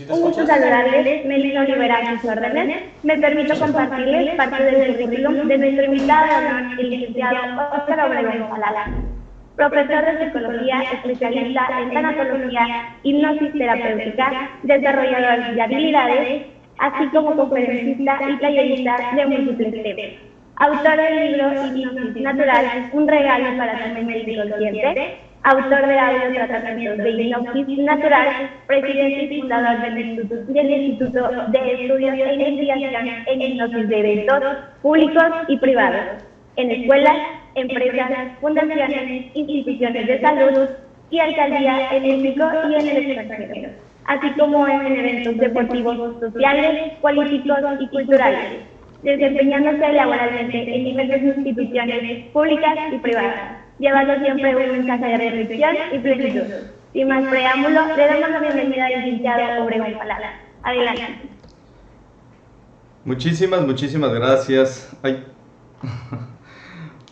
Un gusto saludarles, Melina Olivera a sus órdenes. Me permito compartirles parte del currículum de nuestro invitado de honor, el licenciado Óscar Obregón Falala, profesor de psicología, especialista en tanatología, hipnosis terapéutica, desarrollador de habilidades, así como conferencista y tallerista de múltiples temas. Autor del libro Hipnosis Natural, un regalo para tu mente inconsciente. Autor de audio tratamientos de hipnosis natural, presidente y fundador del Instituto de Estudios e Investigación en Hipnosis de Eventos Públicos y Privados, en escuelas, empresas, fundaciones, instituciones de salud y alcaldía en México y en el extranjero, así como en eventos deportivos, sociales, políticos y culturales, desempeñándose laboralmente en diversas instituciones públicas y privadas, llevando siempre un mensaje de reflexión y plenitud. Sin más preámbulo, le damos la bienvenida al licenciado Obregón Falala. Adelante. Muchísimas gracias.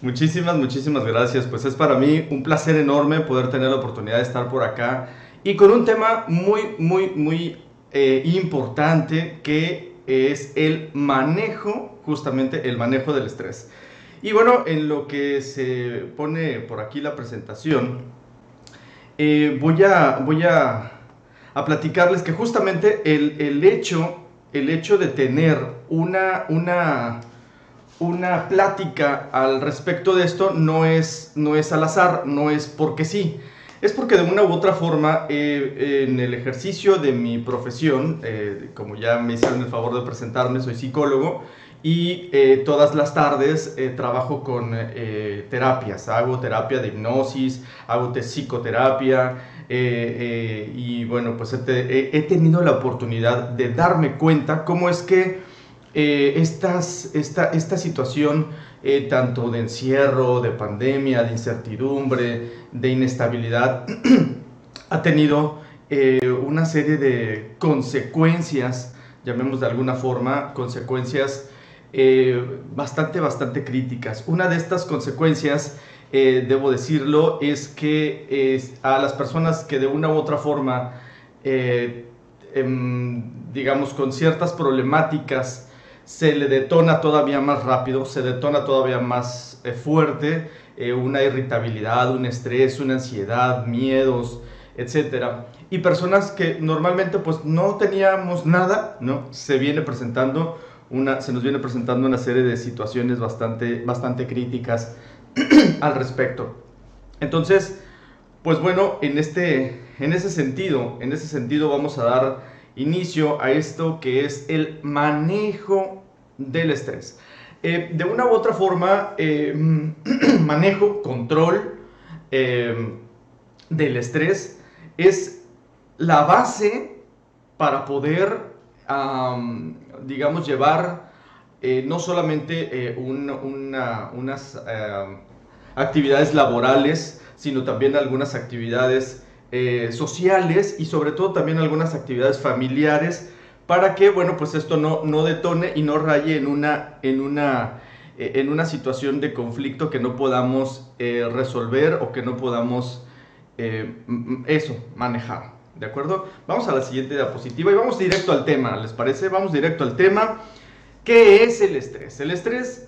Muchísimas gracias. Pues es para mí un placer enorme poder tener la oportunidad de estar por acá y con un tema muy importante, que es el manejo, justamente el manejo del estrés. Y bueno, en lo que se pone por aquí la presentación, voy a platicarles que justamente el hecho de tener una plática al respecto de esto no es al azar, no es porque sí. Es porque de una u otra forma, en el ejercicio de mi profesión, como ya me hicieron el favor de presentarme, soy psicólogo y todas las tardes trabajo con terapias. Hago terapia de hipnosis, hago psicoterapia y bueno, pues he tenido la oportunidad de darme cuenta cómo es que esta situación, tanto de encierro, de pandemia, de incertidumbre, de inestabilidad, ha tenido una serie de consecuencias, llamemos de alguna forma, consecuencias bastante críticas. Una de estas consecuencias, debo decirlo, es que a las personas que de una u otra forma, digamos, con ciertas problemáticas, se le detona todavía más rápido, se detona todavía más fuerte, una irritabilidad, un estrés, una ansiedad, miedos, etcétera. Y personas que normalmente pues no teníamos nada, ¿no? Se nos viene presentando una serie de situaciones bastante críticas al respecto. Entonces, pues bueno, en ese sentido vamos a dar inicio a esto que es el manejo del estrés. De una u otra forma, manejo, control del estrés es la base para poder, digamos, llevar no solamente unas actividades laborales, sino también algunas actividades sociales y sobre todo también algunas actividades familiares, para que, bueno, pues esto no detone y no raye en una situación de conflicto que no podamos resolver o que no podamos manejar, ¿de acuerdo? Vamos a la siguiente diapositiva y vamos directo al tema, ¿les parece? Vamos directo al tema. ¿Qué es el estrés? El estrés,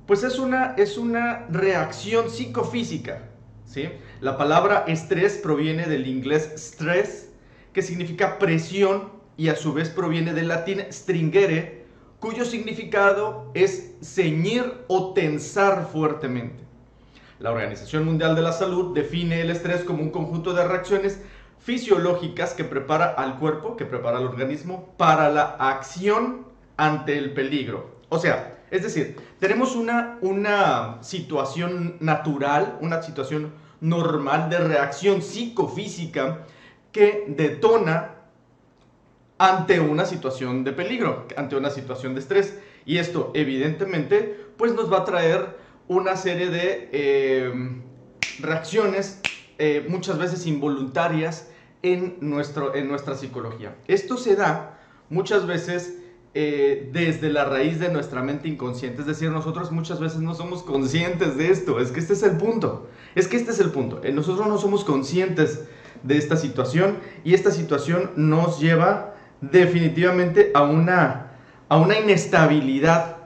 pues es una reacción psicofísica, ¿sí? La palabra estrés proviene del inglés stress, que significa presión, y a su vez proviene del latín stringere, cuyo significado es ceñir o tensar fuertemente. La Organización Mundial de la Salud define el estrés como un conjunto de reacciones fisiológicas que prepara al cuerpo, que prepara al organismo para la acción ante el peligro. O sea, es decir, tenemos una situación natural, una situación normal de reacción psicofísica que detona ante una situación de peligro, ante una situación de estrés. Y esto, evidentemente, pues nos va a traer una serie de reacciones, muchas veces involuntarias, en nuestra psicología. Esto se da muchas veces desde la raíz de nuestra mente inconsciente, es decir, nosotros muchas veces no somos conscientes de esto. Es que este es el punto, nosotros no somos conscientes de esta situación, y esta situación nos lleva definitivamente a una inestabilidad,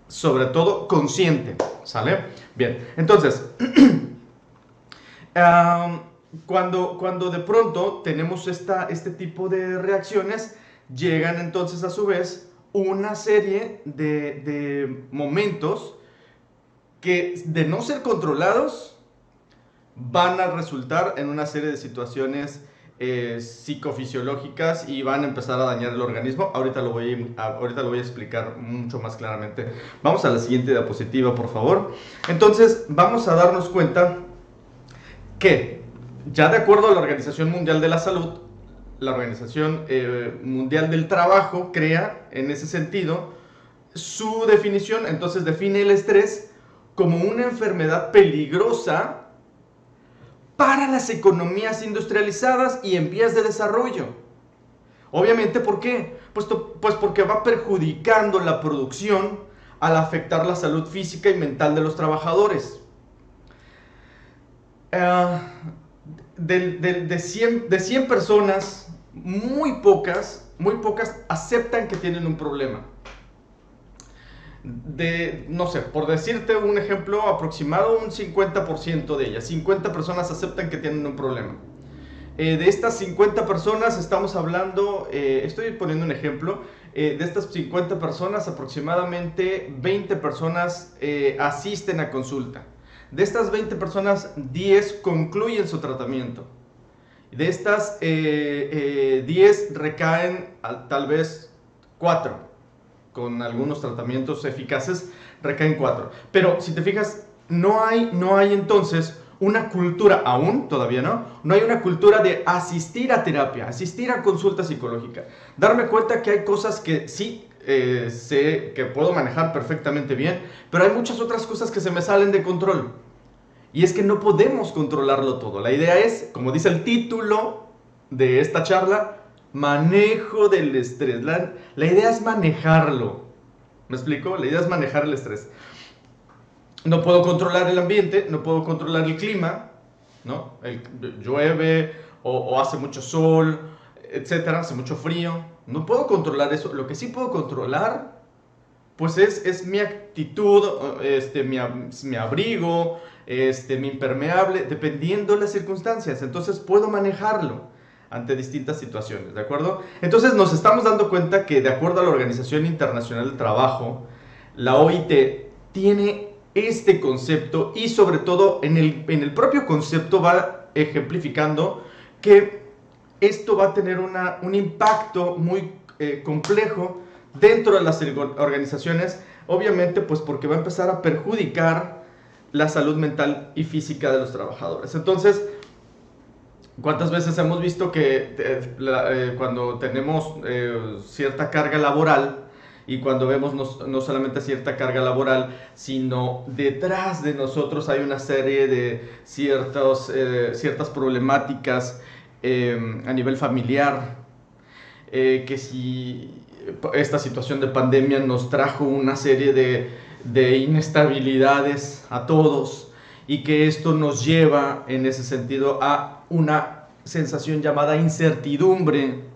sobre todo consciente, ¿sale? Bien, entonces, cuando de pronto tenemos este tipo de reacciones, llegan entonces a su vez una serie de momentos que, de no ser controlados, van a resultar en una serie de situaciones psicofisiológicas y van a empezar a dañar el organismo. Ahorita lo voy a explicar mucho más claramente. Vamos a la siguiente diapositiva, por favor. Entonces, vamos a darnos cuenta que, ya de acuerdo a la Organización Mundial de la Salud, la Organización Mundial del Trabajo crea, en ese sentido, su definición. Entonces define el estrés como una enfermedad peligrosa para las economías industrializadas y en vías de desarrollo. Obviamente, ¿por qué? Pues porque va perjudicando la producción al afectar la salud física y mental de los trabajadores. De 100 personas, muy pocas aceptan que tienen un problema. No sé, por decirte un ejemplo aproximado, un 50% de ellas, 50 personas aceptan que tienen un problema. De estas 50 personas estamos hablando, estoy poniendo un ejemplo, de estas 50 personas aproximadamente 20 personas asisten a consulta. De estas 20 personas, 10 concluyen su tratamiento. De estas 10 recaen tal vez 4. Con algunos tratamientos eficaces recaen 4. Pero si te fijas, no hay entonces una cultura, aún todavía no hay una cultura de asistir a terapia, asistir a consulta psicológica. Darme cuenta que hay cosas que sí sé que puedo manejar perfectamente bien, pero hay muchas otras cosas que se me salen de control. Y es que no podemos controlarlo todo. La idea es, como dice el título de esta charla, manejo del estrés. La idea es manejarlo. ¿Me explico? La idea es manejar el estrés. No puedo controlar el ambiente, no puedo controlar el clima, ¿no? Llueve o hace mucho sol, etcétera, hace mucho frío. No puedo controlar eso. Lo que sí puedo controlar, pues es mi actitud, mi abrigo, mi impermeable, dependiendo de las circunstancias. Entonces puedo manejarlo ante distintas situaciones, ¿de acuerdo? Entonces nos estamos dando cuenta que, de acuerdo a la Organización Internacional del Trabajo, la OIT tiene este concepto, y sobre todo en el propio concepto va ejemplificando que esto va a tener un impacto muy complejo dentro de las organizaciones, obviamente pues porque va a empezar a perjudicar la salud mental y física de los trabajadores. Entonces, ¿cuántas veces hemos visto que cuando tenemos cierta carga laboral, y cuando vemos no solamente cierta carga laboral, sino detrás de nosotros hay una serie de ciertas problemáticas a nivel familiar, que si esta situación de pandemia nos trajo una serie de inestabilidades a todos, y que esto nos lleva en ese sentido a una sensación llamada incertidumbre,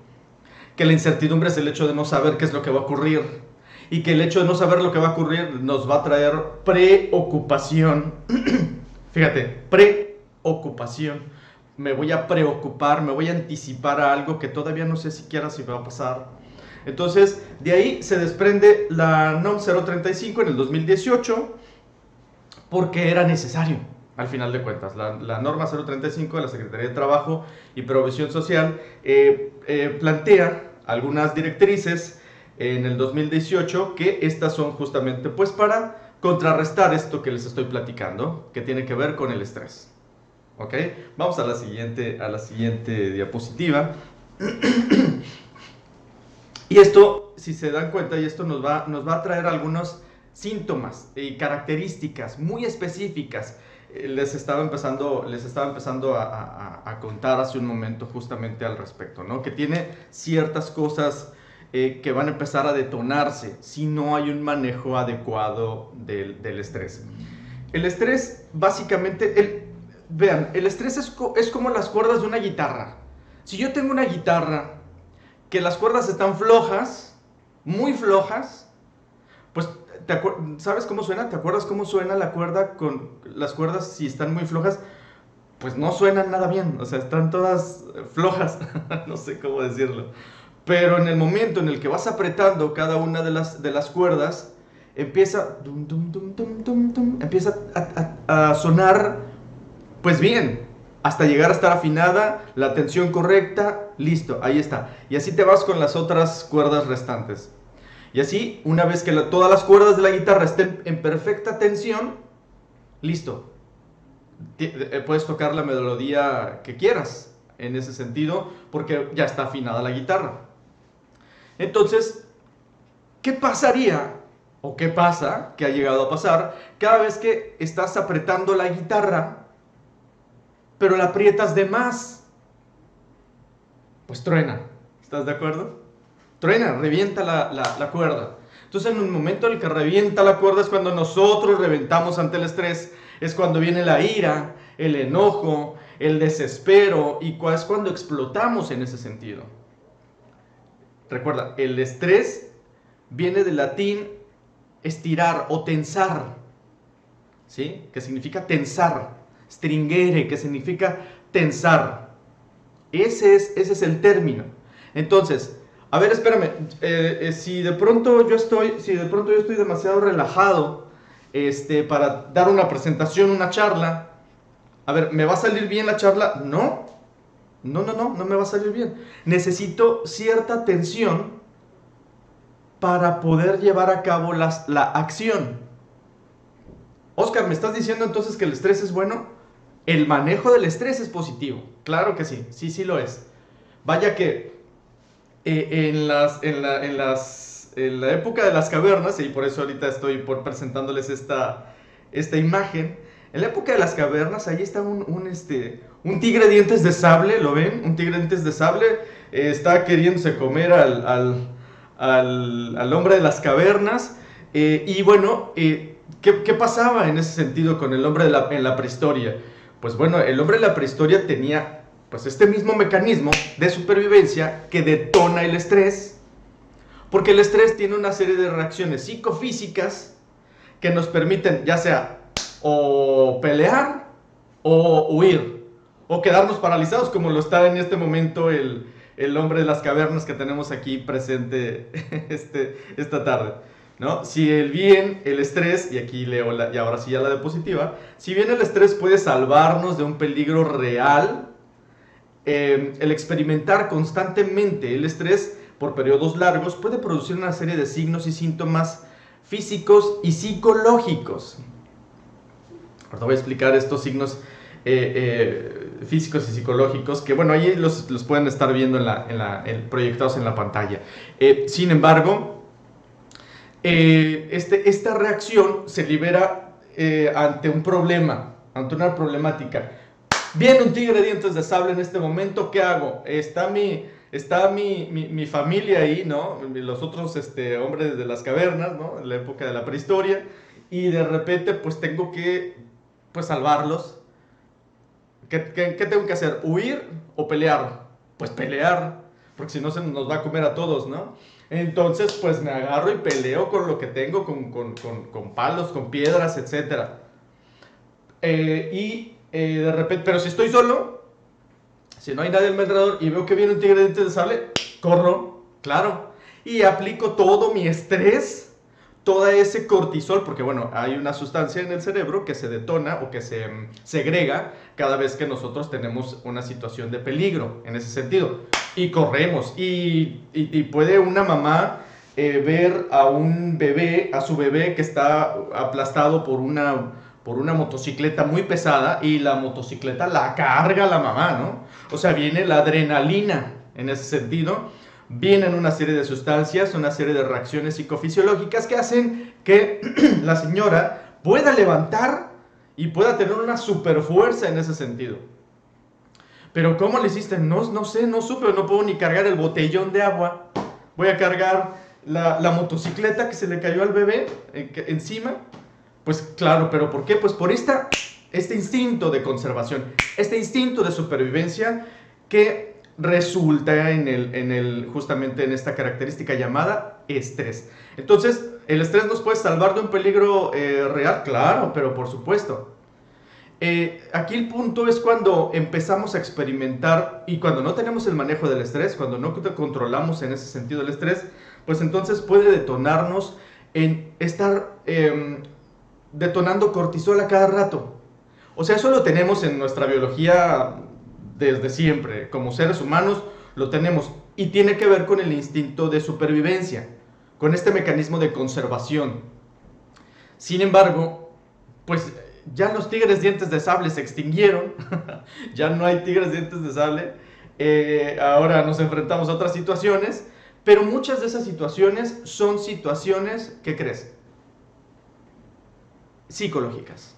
que la incertidumbre es el hecho de no saber qué es lo que va a ocurrir, y que el hecho de no saber lo que va a ocurrir nos va a traer preocupación. Fíjate, preocupación. Me voy a preocupar, me voy a anticipar a algo que todavía no sé siquiera si va a pasar. Entonces, de ahí se desprende la NOM 035 en el 2018, porque era necesario, al final de cuentas. La norma 035 de la Secretaría de Trabajo y Previsión Social plantea algunas directrices en el 2018, que estas son justamente pues para contrarrestar esto que les estoy platicando, que tiene que ver con el estrés. ¿Ok? Vamos a la siguiente diapositiva. Y esto, si se dan cuenta, y esto nos va a traer algunos síntomas y características muy específicas. Les estaba empezando a contar hace un momento justamente al respecto, ¿no? Que tiene ciertas cosas que van a empezar a detonarse si no hay un manejo adecuado del estrés. El estrés, básicamente, vean, el estrés es como las cuerdas de una guitarra. Si yo tengo una guitarra que las cuerdas están flojas, muy flojas, pues, ¿sabes cómo suena? ¿Te acuerdas cómo suena la cuerda con las cuerdas si están muy flojas? Pues no suenan nada bien, o sea, están todas flojas, no sé cómo decirlo. Pero en el momento en el que vas apretando cada una de las cuerdas, empieza, empieza a sonar, pues bien, hasta llegar a estar afinada, la tensión correcta, listo, ahí está. Y así te vas con las otras cuerdas restantes. Y así, una vez que todas las cuerdas de la guitarra estén en perfecta tensión, listo. Puedes tocar la melodía que quieras en ese sentido, porque ya está afinada la guitarra. Entonces, ¿qué pasaría o qué pasa, que ha llegado a pasar, cada vez que estás apretando la guitarra, pero la aprietas de más? Pues truena, ¿estás de acuerdo? Truena, revienta la cuerda. Entonces, en un momento en el que revienta la cuerda es cuando nosotros reventamos ante el estrés, es cuando viene la ira, el enojo, el desespero, y es cuando explotamos en ese sentido. Recuerda, el estrés viene del latín estirar o tensar, ¿sí? Que significa tensar, stringere, que significa tensar. Ese es el término. Entonces, a ver, espérame, si de pronto yo estoy demasiado relajado, para dar una presentación, una charla, a ver, ¿me va a salir bien la charla? No me va a salir bien. Necesito cierta tensión para poder llevar a cabo la acción. Oscar, ¿me estás diciendo entonces que el estrés es bueno? El manejo del estrés es positivo. Claro que sí, sí lo es. Vaya que en la época de las cavernas, y por eso ahorita estoy presentándoles esta imagen, en la época de las cavernas, ahí está un tigre de dientes de sable, ¿lo ven? Un tigre de dientes de sable está queriéndose comer al hombre de las cavernas. Y bueno, ¿qué pasaba en ese sentido con el hombre en la prehistoria? Pues bueno, el hombre de la prehistoria tenía pues este mismo mecanismo de supervivencia que detona el estrés, porque el estrés tiene una serie de reacciones psicofísicas que nos permiten ya sea o pelear o huir, o quedarnos paralizados como lo está en este momento el hombre de las cavernas que tenemos aquí presente esta tarde, ¿no? Si el estrés, y aquí leo y ahora sí ya la diapositiva, si bien el estrés puede salvarnos de un peligro real, el experimentar constantemente el estrés por periodos largos puede producir una serie de signos y síntomas físicos y psicológicos. Ahora voy a explicar estos signos físicos y psicológicos que, bueno, ahí los pueden estar viendo proyectados en la pantalla. Sin embargo, esta reacción se libera ante un problema, ante una problemática. Viene un tigre de dientes de sable en este momento, ¿qué hago? Está mi familia ahí, ¿no? Los otros hombres de las cavernas, ¿no? En la época de la prehistoria, y de repente pues tengo que salvarlos. ¿Qué tengo que hacer? ¿Huir o pelear? Pues pelear, porque si no se nos va a comer a todos, ¿no? Entonces pues me agarro y peleo con lo que tengo, con palos, con piedras, etc. De repente, pero si estoy solo, si no hay nadie alrededor y veo que viene un tigre de dientes de sable, corro, claro, y aplico todo mi estrés, todo ese cortisol, porque bueno, hay una sustancia en el cerebro que se detona o que se segrega cada vez que nosotros tenemos una situación de peligro, en ese sentido, y corremos, y puede una mamá ver a su bebé que está aplastado por una motocicleta muy pesada, y la motocicleta la carga la mamá, ¿no? O sea, viene la adrenalina en ese sentido, vienen una serie de sustancias, una serie de reacciones psicofisiológicas que hacen que la señora pueda levantar y pueda tener una super fuerza en ese sentido. Pero ¿cómo le hiciste? No sé, no supe, no puedo ni cargar el botellón de agua. Voy a cargar la motocicleta que se le cayó al bebé encima. Pues claro, ¿pero por qué? Pues por este instinto de conservación, este instinto de supervivencia que resulta justamente en esta característica llamada estrés. Entonces, ¿el estrés nos puede salvar de un peligro real? Claro, pero por supuesto. Aquí el punto es cuando empezamos a experimentar y cuando no tenemos el manejo del estrés, cuando no controlamos en ese sentido el estrés, pues entonces puede detonarnos en estar detonando cortisol a cada rato. O sea, eso lo tenemos en nuestra biología desde siempre. Como seres humanos lo tenemos y tiene que ver con el instinto de supervivencia, con este mecanismo de conservación. Sin embargo, pues ya los tigres dientes de sable se extinguieron, ya no hay tigres dientes de sable, ahora nos enfrentamos a otras situaciones, pero muchas de esas situaciones son situaciones, ¿qué crees? Psicológicas,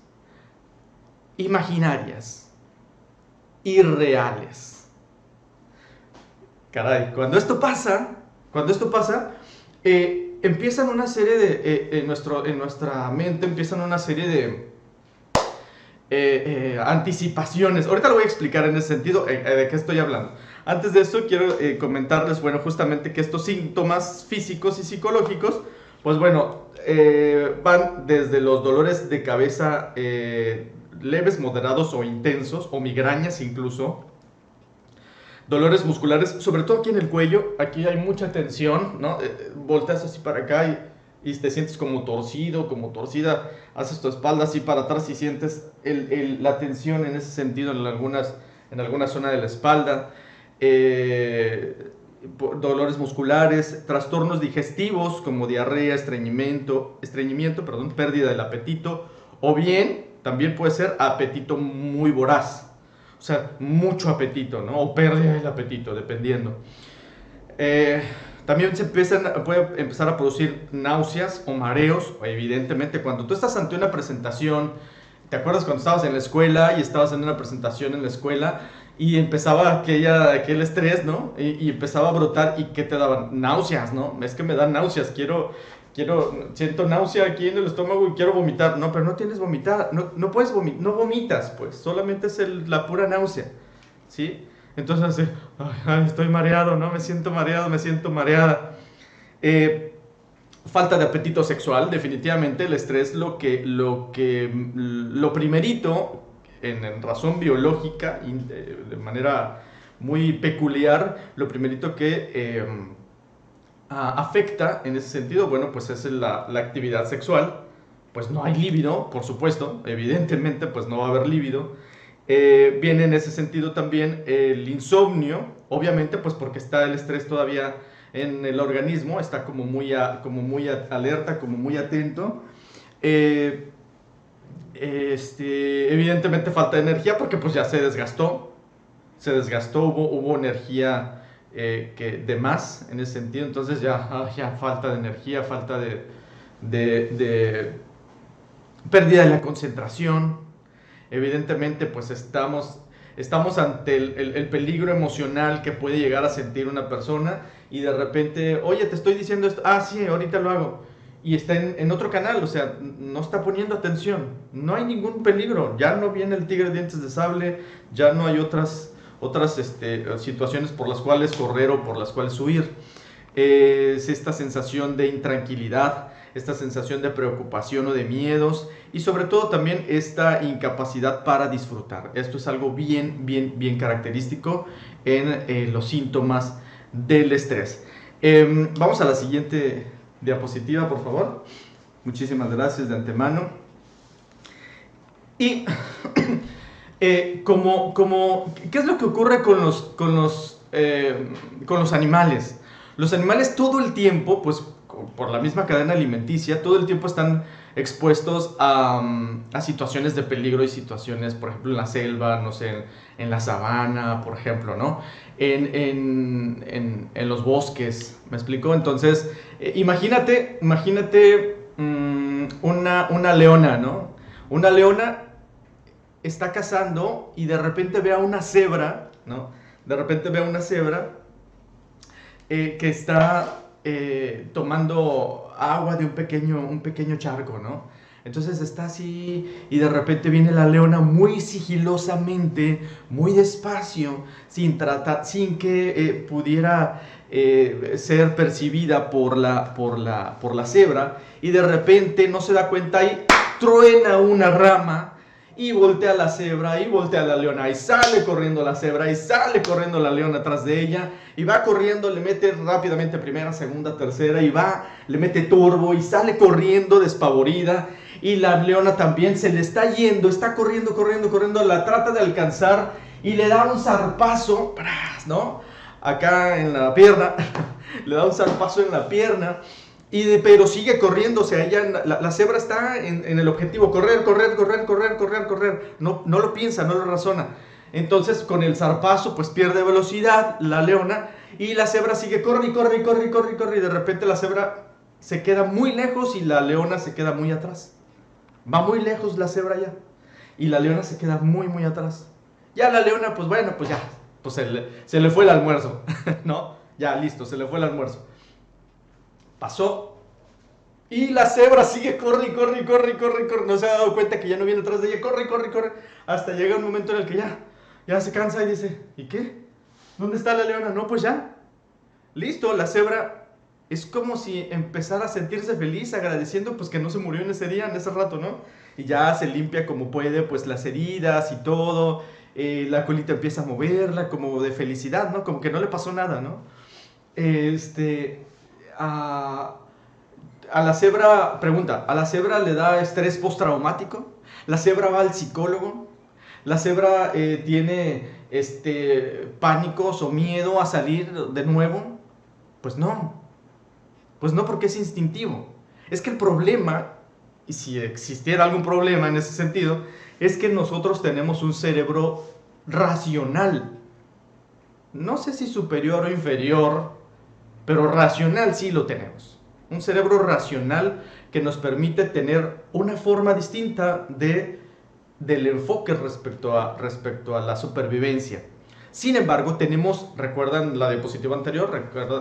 imaginarias, irreales. Caray, cuando esto pasa, empiezan una serie de, en nuestra mente empiezan una serie de anticipaciones. Ahorita lo voy a explicar en ese sentido de qué estoy hablando. Antes de eso quiero comentarles, bueno, justamente que estos síntomas físicos y psicológicos, pues bueno, van desde los dolores de cabeza leves, moderados o intensos, o migrañas incluso, dolores musculares, sobre todo aquí en el cuello. Aquí hay mucha tensión, ¿no? Volteas así para acá y te sientes como torcido, como torcida, haces tu espalda así para atrás y sientes la tensión en ese sentido en alguna zona de la espalda, dolores musculares, trastornos digestivos como diarrea, estreñimiento, pérdida del apetito, o bien también puede ser apetito muy voraz. O sea, mucho apetito, ¿no? O pérdida del apetito, dependiendo. También puede empezar a producir náuseas o mareos, o evidentemente cuando tú estás ante una presentación. ¿Te acuerdas cuando estabas en la escuela y estabas en una presentación en la escuela y empezaba aquel estrés, ¿no? Y empezaba a brotar y ¿qué te daban? Náuseas, ¿no? Es que me dan náuseas, siento náusea aquí en el estómago y quiero vomitar. No, pero no tienes vomitar, no puedes vomitar, no vomitas, pues, solamente es la pura náusea, ¿sí? Entonces así, ay, estoy mareado, ¿no? Me siento mareado, me siento mareada. Falta de apetito sexual, definitivamente el estrés lo primerito, en razón biológica, de manera muy peculiar, lo primerito que afecta en ese sentido, bueno, pues es la actividad sexual. Pues no hay líbido, por supuesto, evidentemente, pues no va a haber líbido. Viene en ese sentido también el insomnio, obviamente, pues porque está el estrés todavía en el organismo, está como muy alerta, como muy atento. Evidentemente falta de energía porque pues ya se desgastó, hubo energía de más en ese sentido, entonces ya falta de energía, falta de pérdida de la concentración. Evidentemente pues estamos ante el peligro emocional que puede llegar a sentir una persona y de repente, oye, te estoy diciendo esto, sí, ahorita lo hago, y está en otro canal, o sea, no está poniendo atención, no hay ningún peligro, ya no viene el tigre de dientes de sable, ya no hay otras situaciones por las cuales correr o por las cuales huir. Es esta sensación de intranquilidad, esta sensación de preocupación o de miedos y sobre todo también esta incapacidad para disfrutar. Esto es algo bien característico en los síntomas del estrés. Vamos a la siguiente diapositiva, por favor. Muchísimas gracias de antemano. Y ¿qué es lo que ocurre con los animales? Los animales todo el tiempo, pues por la misma cadena alimenticia, todo el tiempo están expuestos a situaciones de peligro y situaciones, por ejemplo, en la selva, no sé, en la sabana, por ejemplo, ¿no? En los bosques, ¿me explico? Entonces, imagínate una leona, ¿no? Una leona está cazando y de repente ve a una cebra, ¿no? De repente ve a una cebra que está tomando agua de un pequeño charco, ¿no? Entonces está así y de repente viene la leona muy sigilosamente, muy despacio, sin que pudiera ser percibida por la cebra, y de repente no se da cuenta y truena una rama y voltea la cebra y voltea la leona y sale corriendo la cebra y sale corriendo la leona atrás de ella y va corriendo, le mete rápidamente primera, segunda, tercera y le mete turbo y sale corriendo despavorida, y la leona también se le está yendo, está corriendo, la trata de alcanzar y le da un zarpazo, ¿no? Acá en la pierna, le da un zarpazo en la pierna. Pero sigue corriendo, o sea, la cebra está en el objetivo, correr. No lo piensa, no lo razona. Entonces, con el zarpazo, pues pierde velocidad la leona, y la cebra sigue, corre, y de repente la cebra se queda muy lejos y la leona se queda muy atrás. Va muy lejos la cebra ya, y la leona se queda muy atrás. Ya la leona, pues bueno, pues ya, pues se le fue el almuerzo, ¿no? Ya, listo, se le fue el almuerzo. Pasó. Y la cebra sigue, corre. No se ha dado cuenta que ya no viene atrás de ella. Corre. Hasta llega un momento en el que ya se cansa y dice, ¿y qué? ¿Dónde está la leona? No, pues ya. Listo, la cebra es como si empezara a sentirse feliz, agradeciendo pues que no se murió en ese día, en ese rato, ¿no? Y ya se limpia como puede pues las heridas y todo. La colita empieza a moverla como de felicidad, ¿no? Como que no le pasó nada, ¿no? A la cebra, pregunta, ¿a la cebra le da estrés postraumático? ¿La cebra va al psicólogo? ¿La cebra tiene pánicos o miedo a salir de nuevo? Pues no, porque es instintivo. Es que el problema, y si existiera algún problema en ese sentido, es que nosotros tenemos un cerebro racional. No sé si superior o inferior, pero racional sí lo tenemos. Un cerebro racional que nos permite tener una forma distinta del enfoque respecto a la supervivencia. Sin embargo, recuerdan la diapositiva anterior,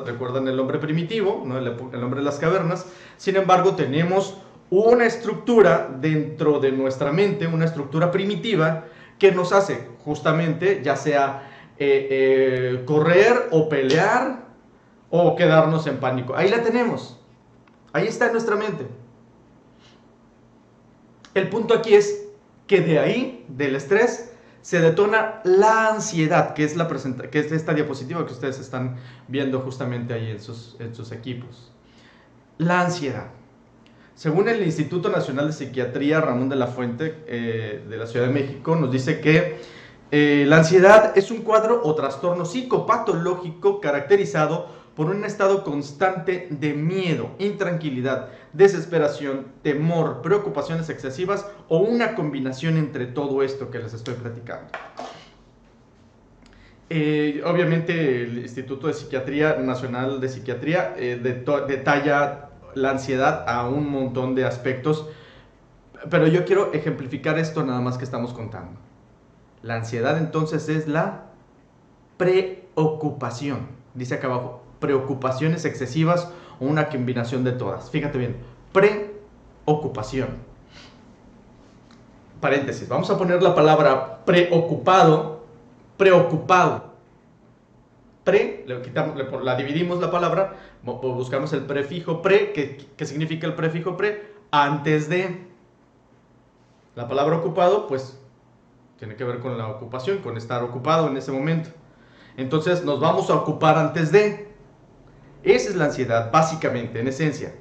recuerdan el hombre primitivo, ¿no? el hombre de las cavernas. Sin embargo, tenemos una estructura dentro de nuestra mente, una estructura primitiva que nos hace justamente, ya sea correr o pelear o quedarnos en pánico. Ahí la tenemos. Ahí está en nuestra mente. El punto aquí es que de ahí, del estrés, se detona la ansiedad, que es esta diapositiva que ustedes están viendo justamente ahí en sus equipos. La ansiedad. Según el Instituto Nacional de Psiquiatría Ramón de la Fuente de la Ciudad de México, nos dice que la ansiedad es un cuadro o trastorno psicopatológico caracterizado por un estado constante de miedo, intranquilidad, desesperación, temor, preocupaciones excesivas o una combinación entre todo esto que les estoy platicando. Obviamente el Instituto de Psiquiatría Nacional de Psiquiatría detalla la ansiedad a un montón de aspectos, pero yo quiero ejemplificar esto nada más que estamos contando. La ansiedad entonces es la preocupación, dice acá abajo, preocupaciones excesivas o una combinación de todas. Fíjate bien, preocupación. Paréntesis, vamos a poner la palabra preocupado. La dividimos la palabra, buscamos el prefijo pre, que significa el prefijo pre, antes de. La palabra ocupado, pues, tiene que ver con la ocupación, con estar ocupado en ese momento. Entonces nos vamos a ocupar antes de. Esa es la ansiedad, básicamente, en esencia.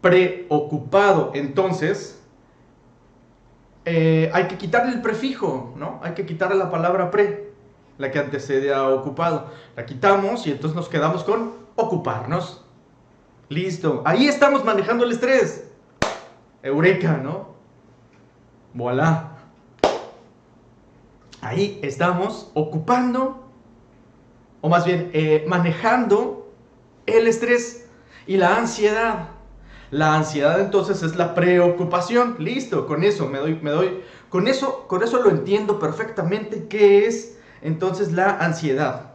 Preocupado, entonces, hay que quitarle el prefijo, ¿no? Hay que quitarle la palabra pre, la que antecede a ocupado. La quitamos y entonces nos quedamos con ocuparnos. Listo, ahí estamos manejando el estrés. Eureka, ¿no? Voilà. Ahí estamos ocupando, o más bien manejando el estrés y la ansiedad. La ansiedad entonces es la preocupación. Listo, con eso con eso lo entiendo perfectamente qué es entonces la ansiedad.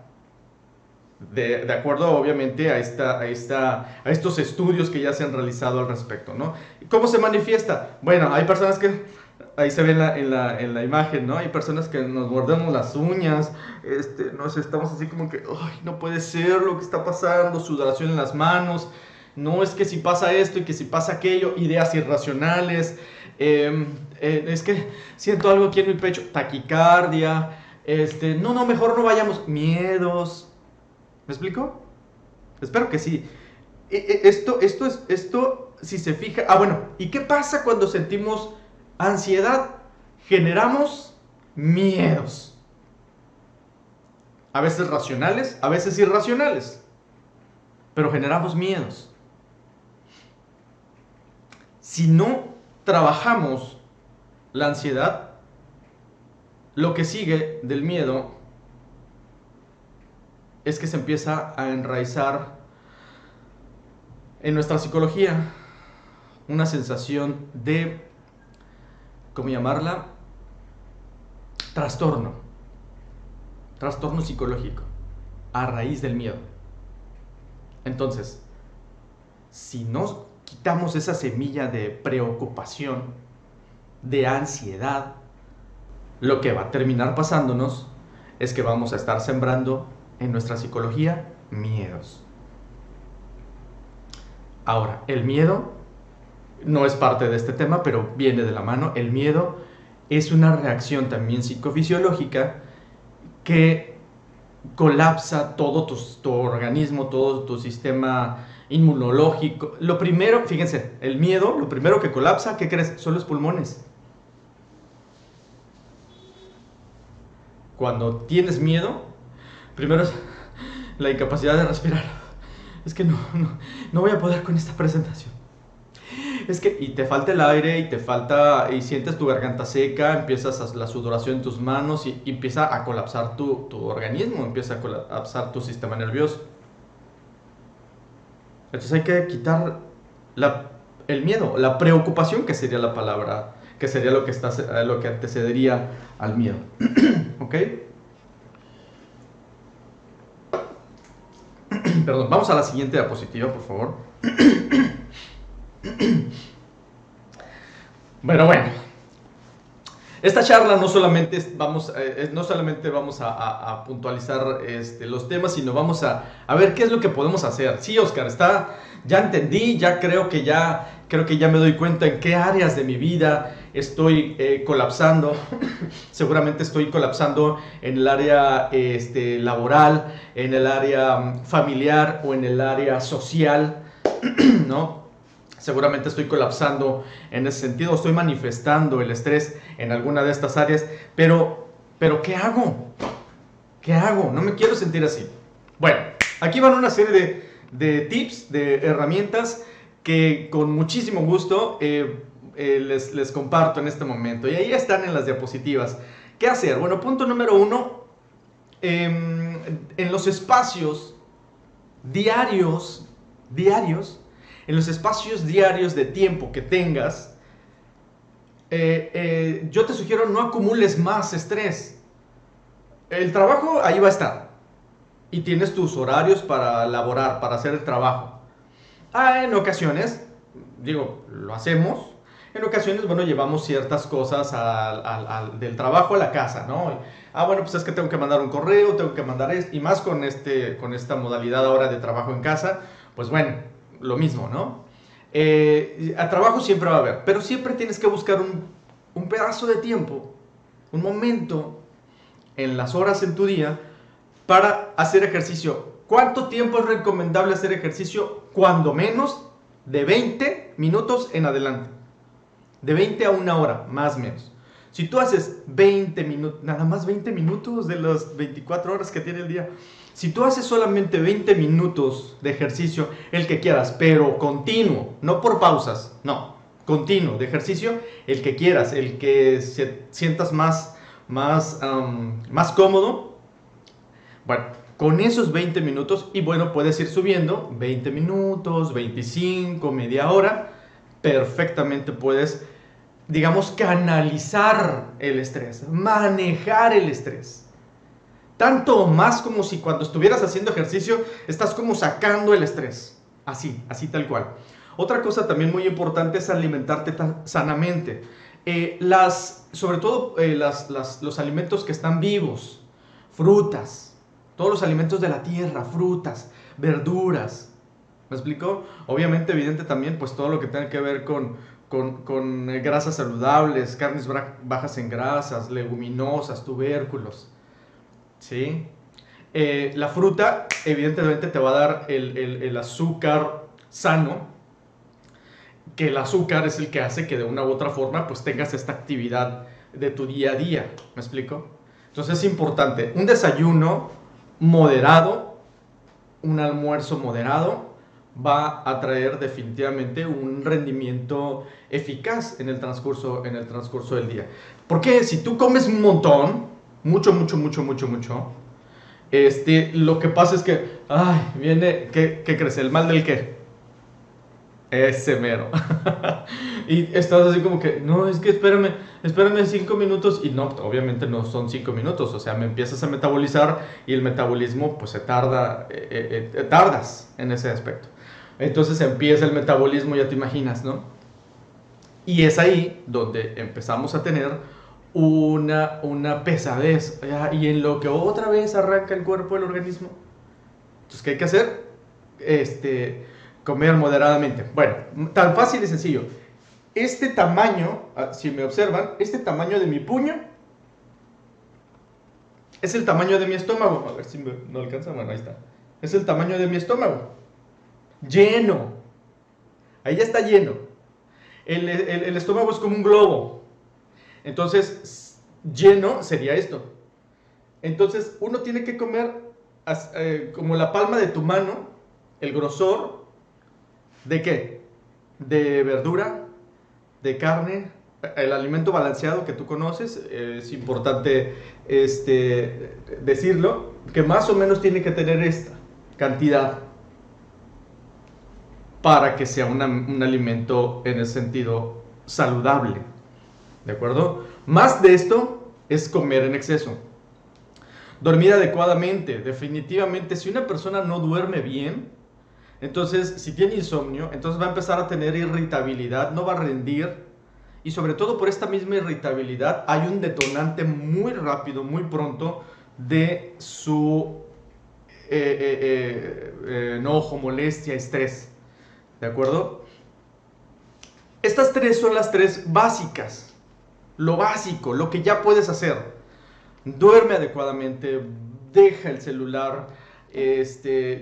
de acuerdo obviamente a estos estudios que ya se han realizado al respecto, ¿no? ¿Cómo se manifiesta? Bueno, hay personas que, ahí se ve en la imagen, ¿no? Hay personas que nos mordemos las uñas, estamos así como que, ay, no puede ser lo que está pasando, sudoración en las manos, no, es que si pasa esto y que si pasa aquello, ideas irracionales, es que siento algo aquí en mi pecho, taquicardia, no, mejor no vayamos, miedos. ¿Me explico? Espero que sí. Esto, si se fija... Ah, bueno, ¿y qué pasa cuando sentimos ansiedad? Generamos miedos. A veces racionales, a veces irracionales. Pero generamos miedos. Si no trabajamos la ansiedad, lo que sigue del miedo es que se empieza a enraizar en nuestra psicología una sensación de, ¿cómo llamarla? Trastorno psicológico a raíz del miedo. Entonces, si no quitamos esa semilla de preocupación, de ansiedad, lo que va a terminar pasándonos es que vamos a estar sembrando en nuestra psicología miedos. Ahora, el miedo no es parte de este tema, pero viene de la mano. El miedo es una reacción también psicofisiológica que colapsa todo tu organismo, todo tu sistema inmunológico. Lo primero, fíjense, el miedo, lo primero que colapsa, ¿qué crees? Son los pulmones. Cuando tienes miedo, primero es la incapacidad de respirar. Es que no voy a poder con esta presentación. Es que, y te falta el aire, y sientes tu garganta seca, empiezas la sudoración en tus manos, y empieza a colapsar tu organismo, empieza a colapsar tu sistema nervioso. Entonces hay que quitar el miedo, la preocupación, que sería la palabra, que sería lo que antecedería al miedo. ¿Ok? Perdón, vamos a la siguiente diapositiva, por favor. Bueno. Esta charla no solamente vamos a puntualizar los temas, sino vamos a ver qué es lo que podemos hacer. Sí, Oscar, ya entendí, creo que ya me doy cuenta en qué áreas de mi vida estoy colapsando. Seguramente estoy colapsando en el área laboral, en el área familiar o en el área social, ¿no? Seguramente estoy colapsando en ese sentido, estoy manifestando el estrés en alguna de estas áreas, pero ¿qué hago? ¿Qué hago? No me quiero sentir así. Bueno, aquí van una serie de tips, de herramientas que con muchísimo gusto les comparto en este momento. Y ahí están en las diapositivas. ¿Qué hacer? Bueno, punto número 1, en los espacios diarios, en los espacios diarios de tiempo que tengas, yo te sugiero no acumules más estrés. El trabajo ahí va a estar y tienes tus horarios para laborar, para hacer el trabajo. En ocasiones, lo hacemos. En ocasiones, llevamos ciertas cosas del trabajo a la casa, ¿no? Bueno, pues es que tengo que mandar un correo, tengo que mandar esto, y más con esta modalidad ahora de trabajo en casa, pues bueno, lo mismo, ¿no? A trabajo siempre va a haber, pero siempre tienes que buscar un pedazo de tiempo, un momento en las horas en tu día para hacer ejercicio. ¿Cuánto tiempo es recomendable hacer ejercicio? Cuando menos de 20 minutos en adelante. De 20 a 1 hora, más o menos. Si tú haces 20 minutos, nada más 20 minutos de las 24 horas que tiene el día. Si tú haces solamente 20 minutos de ejercicio, el que quieras, pero continuo, no por pausas, no, continuo de ejercicio, el que quieras, el que sientas más cómodo. Bueno, con esos 20 minutos, y puedes ir subiendo 20 minutos, 25, media hora, perfectamente puedes, canalizar el estrés, manejar el estrés. tanto o más como si cuando estuvieras haciendo ejercicio estás como sacando el estrés, así tal cual. Otra cosa también muy importante es alimentarte sanamente. Sobre todo los alimentos que están vivos, frutas, todos los alimentos de la tierra, frutas, verduras. ¿Me explico? Obviamente, evidente también, pues todo lo que tenga que ver con grasas saludables, carnes bajas en grasas, leguminosas, tubérculos. ¿Sí? La fruta, evidentemente, te va a dar el azúcar sano, que el azúcar es el que hace que de una u otra forma pues tengas esta actividad de tu día a día. ¿Me explico? Entonces es importante un desayuno moderado, un almuerzo moderado, va a traer definitivamente un rendimiento eficaz en el transcurso del día. Porque si tú comes un montón, mucho, lo que pasa es que, viene, ¿qué crees? ¿El mal del qué? Ese mero. Y estás así como que, no, es que espérame 5 minutos. Y no, obviamente no son 5 minutos. O sea, me empiezas a metabolizar y el metabolismo pues se tarda, tardas en ese aspecto. Entonces empieza el metabolismo, ya te imaginas, ¿no? Y es ahí donde empezamos a tener una pesadez. Y en lo que otra vez arranca el cuerpo, el organismo. Entonces, ¿qué hay que hacer? Comer moderadamente. Bueno, tan fácil y sencillo. Este tamaño, si me observan, este tamaño de mi puño es el tamaño de mi estómago. A ver si no alcanza, bueno, ahí está. Es el tamaño de mi estómago. Lleno. Ahí ya está lleno. El estómago es como un globo. Entonces, lleno sería esto. Entonces, uno tiene que comer como la palma de tu mano, el grosor. ¿De qué? De verdura, de carne, el alimento balanceado que tú conoces. Es importante decirlo, que más o menos tiene que tener esta cantidad para que sea un alimento en el sentido saludable. ¿De acuerdo? Más de esto es comer en exceso. Dormir adecuadamente. Definitivamente, si una persona no duerme bien, entonces, si tiene insomnio, entonces va a empezar a tener irritabilidad, no va a rendir. Y sobre todo por esta misma irritabilidad hay un detonante muy rápido, muy pronto de su enojo, molestia, estrés. ¿De acuerdo? Estas tres son las tres básicas. Lo básico, lo que ya puedes hacer. Duerme adecuadamente, deja el celular.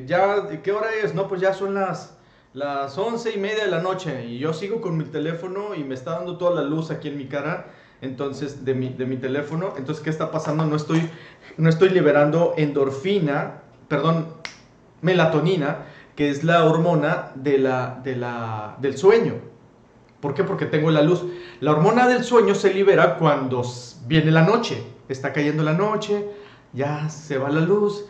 Ya, ¿qué hora es? No, pues ya son las 11:30 de la noche y yo sigo con mi teléfono y me está dando toda la luz aquí en mi cara, entonces, de mi teléfono. Entonces, ¿qué está pasando? No estoy liberando melatonina, que es la hormona del sueño. ¿Por qué? Porque tengo la luz. La hormona del sueño se libera cuando viene la noche, está cayendo la noche, ya se va la luz.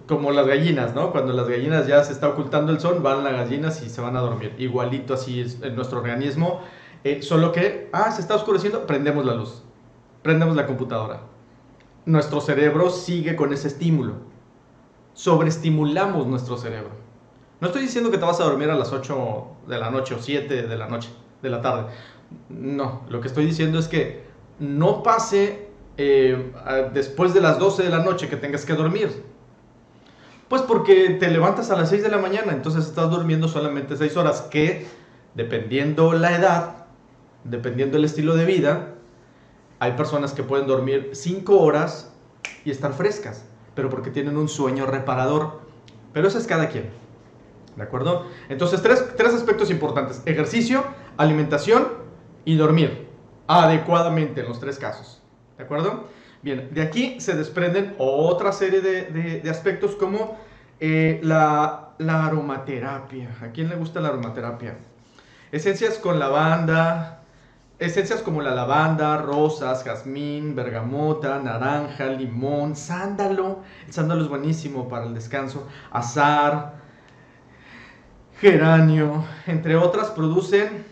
Como las gallinas, ¿no? Cuando las gallinas ya se está ocultando el sol, van las gallinas y se van a dormir. Igualito así es en nuestro organismo. Solo que, se está oscureciendo, prendemos la luz. Prendemos la computadora. Nuestro cerebro sigue con ese estímulo. Sobreestimulamos nuestro cerebro. No estoy diciendo que te vas a dormir a las 8 de la noche o 7 de la noche, de la tarde. No, lo que estoy diciendo es que no pase después de las 12 de la noche que tengas que dormir. Pues porque te levantas a las 6 de la mañana, entonces estás durmiendo solamente 6 horas, que dependiendo la edad, dependiendo el estilo de vida, hay personas que pueden dormir 5 horas y estar frescas, pero porque tienen un sueño reparador. Pero eso es cada quien, ¿de acuerdo? Entonces, tres aspectos importantes: ejercicio, alimentación y dormir adecuadamente en los 3 casos, ¿de acuerdo? Bien, de aquí se desprenden otra serie de aspectos como la aromaterapia. ¿A quién le gusta la aromaterapia? Esencias con lavanda, esencias como la lavanda, rosas, jazmín, bergamota, naranja, limón, sándalo. El sándalo es buenísimo para el descanso. Azahar, geranio, entre otras, producen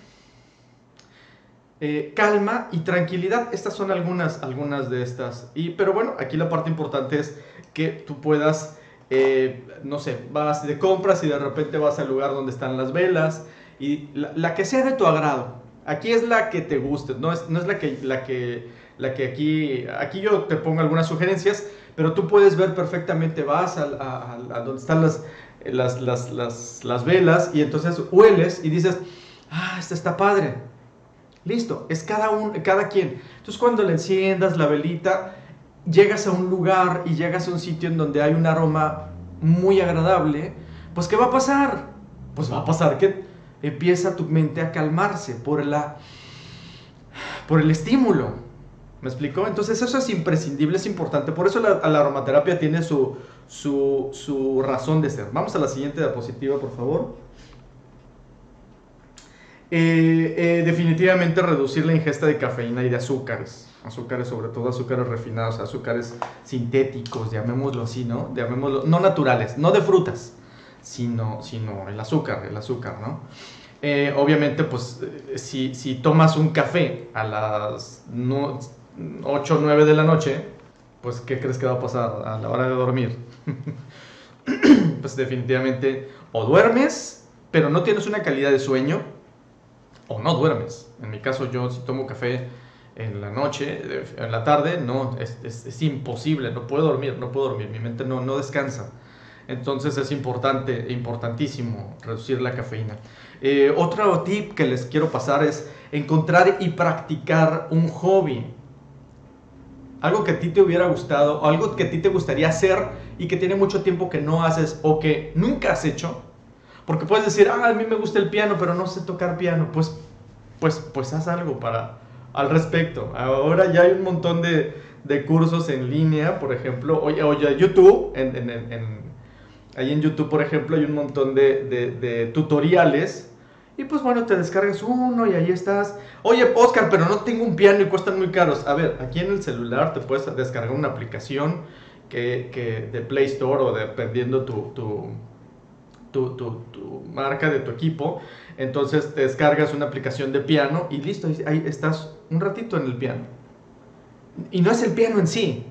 calma y tranquilidad. Estas son algunas de estas. Pero bueno, aquí la parte importante es que tú puedas, no sé, vas de compras y de repente vas al lugar donde están las velas y la que sea de tu agrado. Aquí es la que te guste, no es la que aquí yo te pongo algunas sugerencias, pero tú puedes ver perfectamente, vas a donde están las velas y entonces hueles y dices, esta está padre. Listo, es cada quien. Entonces cuando le enciendas la velita, llegas a un lugar y llegas a un sitio en donde hay un aroma muy agradable, pues ¿qué va a pasar? Pues va a pasar que empieza tu mente a calmarse por el estímulo. ¿Me explico? Entonces eso es imprescindible, es importante. Por eso la aromaterapia tiene su razón de ser. Vamos a la siguiente diapositiva, por favor. Definitivamente reducir la ingesta de cafeína y de azúcares, sobre todo azúcares refinados, azúcares sintéticos, llamémoslo así, ¿no? No naturales, no de frutas, sino el azúcar, ¿no? Obviamente, pues, si tomas un café a las 8 o 9 de la noche, pues, ¿qué crees que va a pasar a la hora de dormir? Pues definitivamente, o duermes, pero no tienes una calidad de sueño, o no duermes. En mi caso, yo si tomo café en la noche, en la tarde, no, es imposible, no puedo dormir, mi mente no descansa. Entonces es importantísimo reducir la cafeína. Otro tip que les quiero pasar es encontrar y practicar un hobby. Algo que a ti te hubiera gustado, o algo que a ti te gustaría hacer y que tiene mucho tiempo que no haces o que nunca has hecho. Porque puedes decir, a mí me gusta el piano, pero no sé tocar piano. Pues haz algo al respecto. Ahora ya hay un montón de cursos en línea, por ejemplo. Oye, YouTube, ahí en YouTube, por ejemplo, hay un montón de tutoriales. Y pues bueno, te descargas uno y ahí estás. Oye, Oscar, pero no tengo un piano y cuestan muy caros. A ver, aquí en el celular te puedes descargar una aplicación que de Play Store o dependiendo tu marca de tu equipo. Entonces te descargas una aplicación de piano y listo, ahí estás un ratito en el piano. Y no es el piano en sí,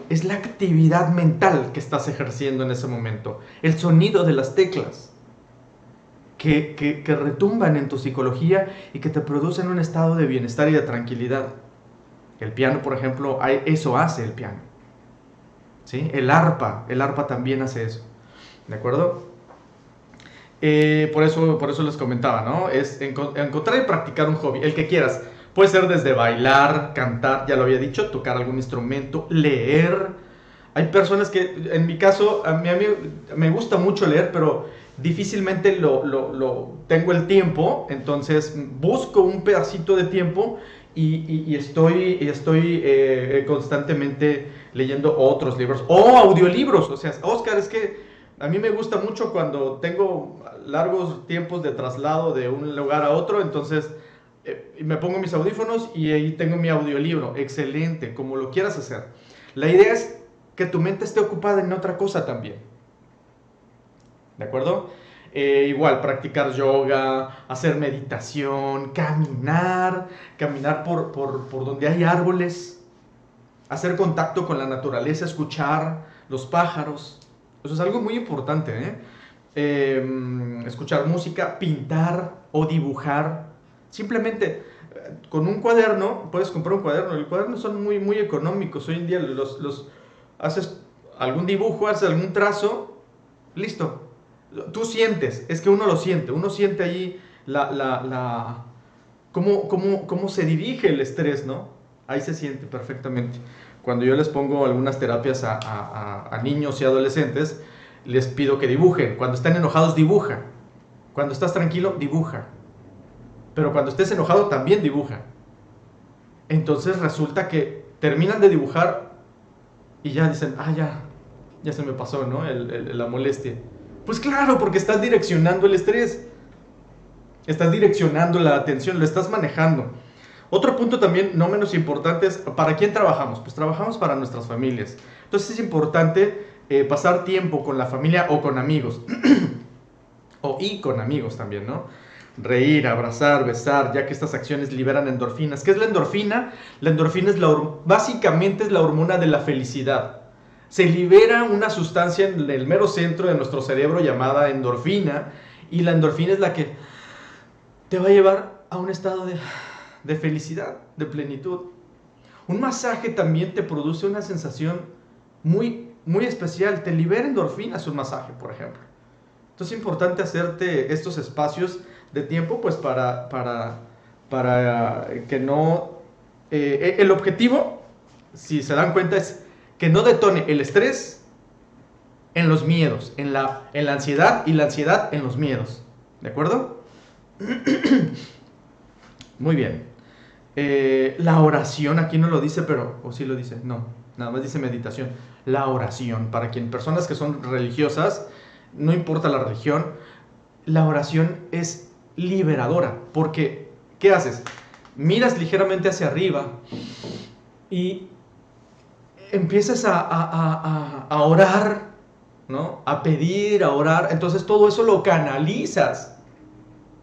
es la actividad mental que estás ejerciendo en ese momento, el sonido de las teclas que retumban en tu psicología y que te producen un estado de bienestar y de tranquilidad. El piano, por ejemplo, eso hace el piano, ¿sí? El arpa también hace eso. ¿De acuerdo? Por eso les comentaba, ¿no? Es encontrar y practicar un hobby, el que quieras. Puede ser desde bailar, cantar, ya lo había dicho, tocar algún instrumento, leer. Hay personas que, en mi caso, a mí me gusta mucho leer, pero difícilmente tengo el tiempo. Entonces busco un pedacito de tiempo y estoy constantemente leyendo otros libros o audiolibros. O sea, Oscar, es que a mí me gusta mucho cuando tengo largos tiempos de traslado de un lugar a otro, entonces me pongo mis audífonos y ahí tengo mi audiolibro. Excelente, como lo quieras hacer. La idea es que tu mente esté ocupada en otra cosa también. ¿De acuerdo? Igual, practicar yoga, hacer meditación, caminar por donde hay árboles, hacer contacto con la naturaleza, escuchar los pájaros. Eso es algo muy importante, escuchar música, pintar o dibujar. Simplemente con un cuaderno, puedes comprar un cuaderno. Los cuadernos son muy, muy económicos. Hoy en día haces algún dibujo, haces algún trazo, listo. Tú sientes, es que uno lo siente. Uno siente allí cómo se dirige el estrés, ¿no? Ahí se siente perfectamente. Cuando yo les pongo algunas terapias a niños y adolescentes, les pido que dibujen. Cuando están enojados, dibuja. Cuando estás tranquilo, dibuja. Pero cuando estés enojado, también dibuja. Entonces resulta que terminan de dibujar y ya dicen, ya se me pasó, ¿no? La molestia. Pues claro, porque estás direccionando el estrés. Estás direccionando la atención, lo estás manejando. Otro punto también no menos importante es, ¿para quién trabajamos? Pues trabajamos para nuestras familias. Entonces es importante pasar tiempo con la familia o con amigos. Y con amigos también, ¿no? reír, abrazar, besar, ya que estas acciones liberan endorfinas. ¿Qué es la endorfina? La endorfina es básicamente es la hormona de la felicidad. Se libera una sustancia en el mero centro de nuestro cerebro llamada endorfina, y la endorfina es la que te va a llevar a un estado de felicidad, de plenitud. Un masaje también te produce una sensación muy, muy especial, te libera endorfinas un masaje, por ejemplo. Entonces es importante hacerte estos espacios de tiempo, pues para que no... el objetivo, si se dan cuenta, es que no detone el estrés en los miedos, en la ansiedad, y la ansiedad en los miedos. ¿De acuerdo? Muy bien. La oración, aquí no lo dice, pero... ¿O sí lo dice? No, nada más dice meditación. La oración, para personas que son religiosas, no importa la religión, la oración es liberadora. Porque, ¿qué haces? Miras ligeramente hacia arriba y empiezas a orar, ¿no? A pedir, a orar. Entonces todo eso lo canalizas.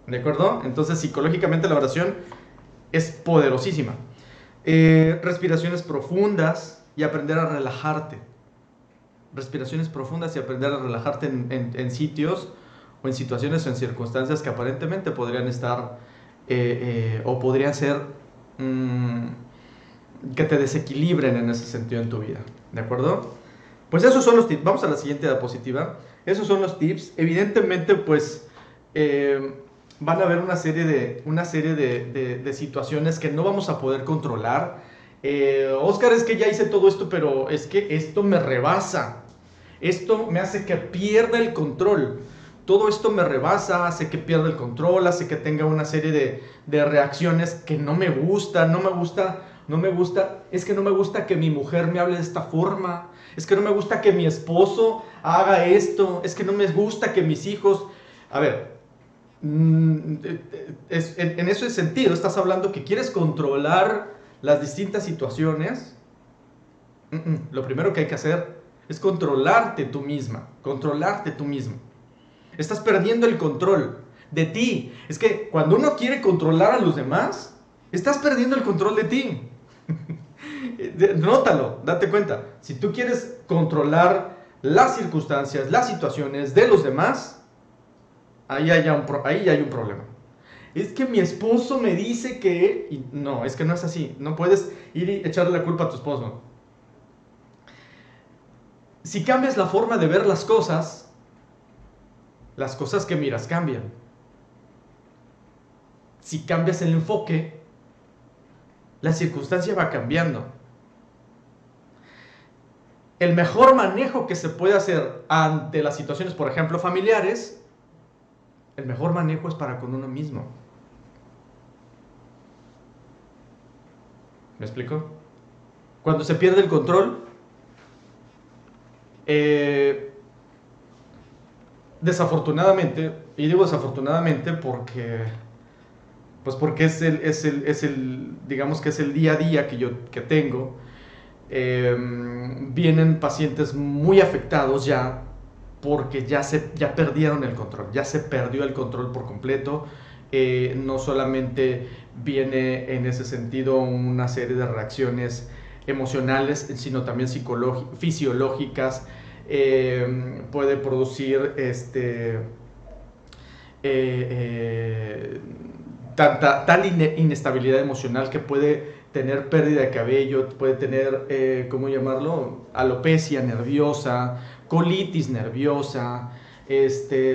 ¿De acuerdo? Entonces psicológicamente la oración es poderosísima. Respiraciones profundas y aprender a relajarte. Respiraciones profundas y aprender a relajarte en sitios o en situaciones o en circunstancias que aparentemente podrían estar o podrían ser que te desequilibren en ese sentido en tu vida. ¿De acuerdo? Pues esos son los tips. Vamos a la siguiente diapositiva. Esos son los tips. Evidentemente, pues van a haber una serie de situaciones que no vamos a poder controlar. Oscar, es que ya hice todo esto, pero es que esto me rebasa. Esto me hace que pierda el control. Todo esto me rebasa, hace que pierda el control, hace que tenga una serie de reacciones que no me gustan, no me gusta. Es que no me gusta que mi mujer me hable de esta forma. Es que no me gusta que mi esposo haga esto. Es que no me gusta que mis hijos... A ver, en ese sentido estás hablando que quieres controlar las distintas situaciones. Lo primero que hay que hacer es controlarte tú misma, controlarte tú mismo. Estás perdiendo el control de ti. Es que cuando uno quiere controlar a los demás, estás perdiendo el control de ti. Nótalo, date cuenta. Si tú quieres controlar las circunstancias, las situaciones de los demás, ahí hay un problema. Es que mi esposo me dice que... Y no, es que no es así. No puedes ir y echarle la culpa a tu esposo. Si cambias la forma de ver las cosas que miras cambian. Si cambias el enfoque, la circunstancia va cambiando. El mejor manejo que se puede hacer ante las situaciones, por ejemplo, familiares, el mejor manejo es para con uno mismo. ¿Me explico? Cuando se pierde el control, desafortunadamente, y digo desafortunadamente porque es el digamos que es el día a día que tengo, vienen pacientes muy afectados ya porque ya perdieron el control, ya se perdió el control por completo. No solamente viene en ese sentido una serie de reacciones emocionales, sino también fisiológicas. Puede producir tal inestabilidad emocional que puede tener pérdida de cabello, puede tener, ¿cómo llamarlo? Alopecia nerviosa, colitis nerviosa,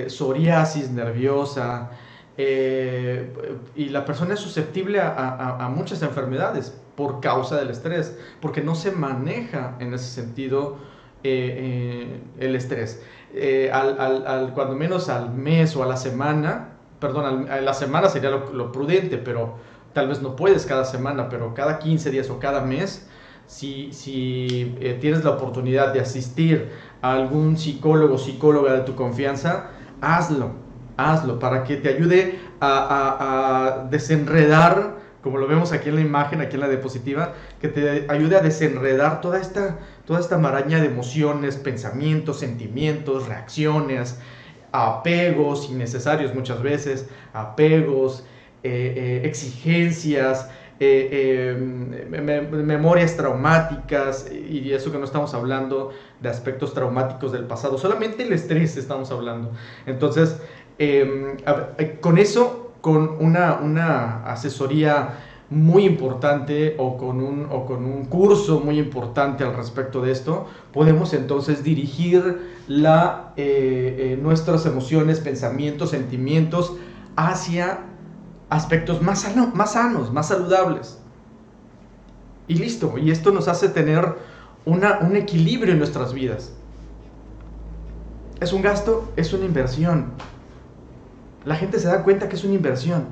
psoriasis nerviosa, y la persona es susceptible a muchas enfermedades por causa del estrés, porque no se maneja en ese sentido el estrés. Cuando menos al mes o a la semana, a la semana sería lo prudente, pero tal vez no puedes cada semana, pero cada 15 días o cada mes, si tienes la oportunidad de asistir a algún psicólogo o psicóloga de tu confianza, hazlo para que te ayude a desenredar, como lo vemos aquí en la imagen, aquí en la diapositiva, que te ayude a desenredar toda esta maraña de emociones, pensamientos, sentimientos, reacciones, a apegos innecesarios muchas veces, apegos, exigencias, memorias traumáticas, y eso que no estamos hablando de aspectos traumáticos del pasado, solamente el estrés estamos hablando. Entonces, con eso, con una asesoría muy importante o con un curso muy importante al respecto de esto, podemos entonces dirigir nuestras emociones, pensamientos, sentimientos hacia aspectos más sanos, más saludables. Y listo, y esto nos hace tener un equilibrio en nuestras vidas. ¿Es un gasto? Es una inversión. La gente se da cuenta que es una inversión.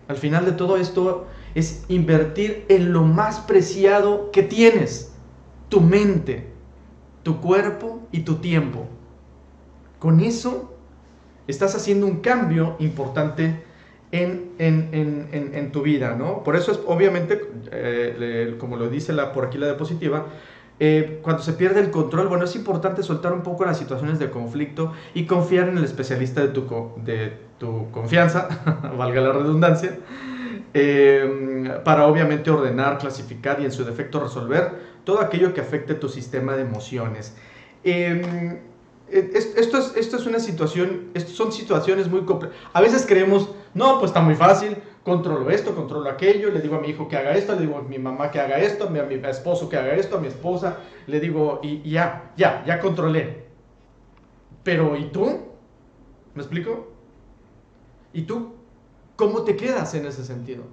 Al final de todo esto es invertir en lo más preciado que tienes: tu mente, tu cuerpo y tu tiempo. Con eso estás haciendo un cambio importante en tu vida, ¿no? Por eso es, obviamente, como lo dice por aquí la diapositiva, cuando se pierde el control, bueno, es importante soltar un poco las situaciones de conflicto y confiar en el especialista de tu confianza, valga la redundancia, para obviamente ordenar, clasificar y en su defecto resolver todo aquello que afecte tu sistema de emociones. Esto es una situación, son situaciones muy complejas. A veces creemos, no, pues está muy fácil, controlo esto, controlo aquello, le digo a mi hijo que haga esto, le digo a mi mamá que haga esto, a mi esposo que haga esto, a mi esposa, le digo, y ya controlé. Pero, ¿y tú? ¿Me explico? ¿Y tú? ¿Cómo te quedas en ese sentido?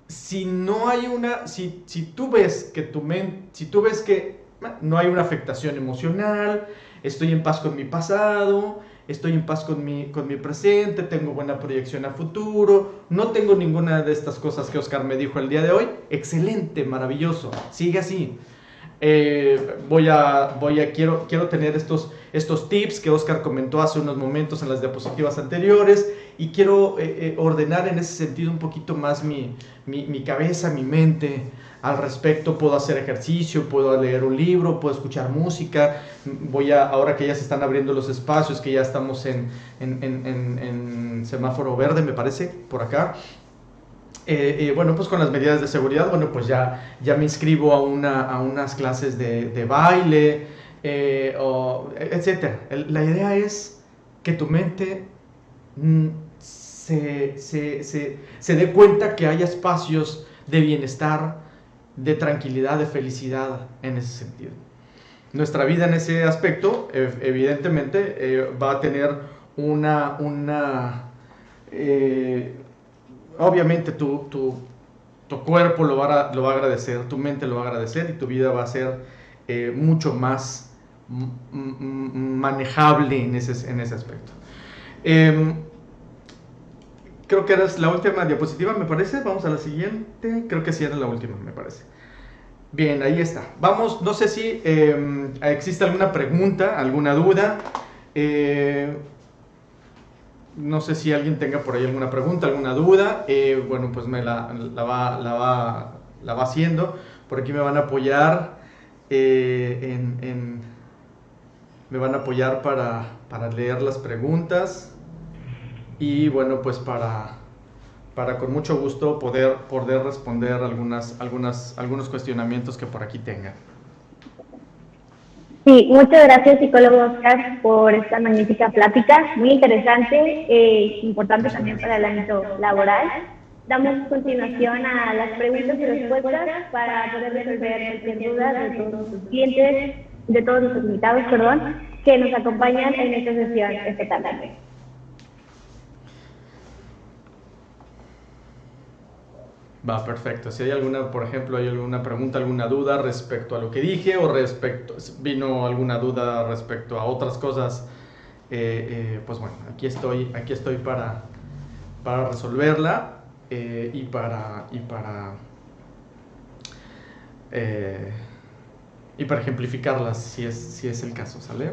Si no hay si tú ves que no hay una afectación emocional, estoy en paz con mi pasado, estoy en paz con mi presente, tengo buena proyección a futuro, no tengo ninguna de estas cosas que Oscar me dijo el día de hoy, excelente, maravilloso, sigue así. Quiero tener estos tips que Oscar comentó hace unos momentos en las diapositivas anteriores, y quiero ordenar en ese sentido un poquito más mi cabeza, mi mente al respecto. Puedo hacer ejercicio, puedo leer un libro, puedo escuchar música. Ahora que ya se están abriendo los espacios, que ya estamos en semáforo verde, me parece, por acá. Bueno, pues con las medidas de seguridad, bueno, pues ya me inscribo a unas clases de baile, etc. La idea es que tu mente se dé cuenta que hay espacios de bienestar, de tranquilidad, de felicidad en ese sentido. Nuestra vida en ese aspecto, evidentemente, va a tener obviamente tu cuerpo lo va a agradecer, tu mente lo va a agradecer, y tu vida va a ser mucho más manejable en ese aspecto. Creo que era la última diapositiva, me parece. Vamos a la siguiente. Creo que sí era la última, me parece. Bien, ahí está. Vamos, no sé si existe alguna pregunta, alguna duda. No sé si alguien tenga por ahí alguna pregunta, alguna duda. Bueno, pues me la va haciendo. Por aquí me van a apoyar me van a apoyar para leer las preguntas. Y bueno, pues para con mucho gusto poder responder algunos cuestionamientos que por aquí tengan. Sí, muchas gracias, psicólogo Oscar, por esta magnífica plática, muy interesante, importante también para el ámbito laboral. Damos continuación a las preguntas y respuestas para poder resolver cualquier duda de todos nuestros clientes, de todos nuestros invitados, que nos acompañan en esta sesión esta tarde. Va, perfecto. Si hay alguna, por ejemplo, hay alguna pregunta, alguna duda respecto a lo que dije, o vino alguna duda respecto a otras cosas, pues bueno, aquí estoy para resolverla y para ejemplificarlas, si es el caso, ¿sale?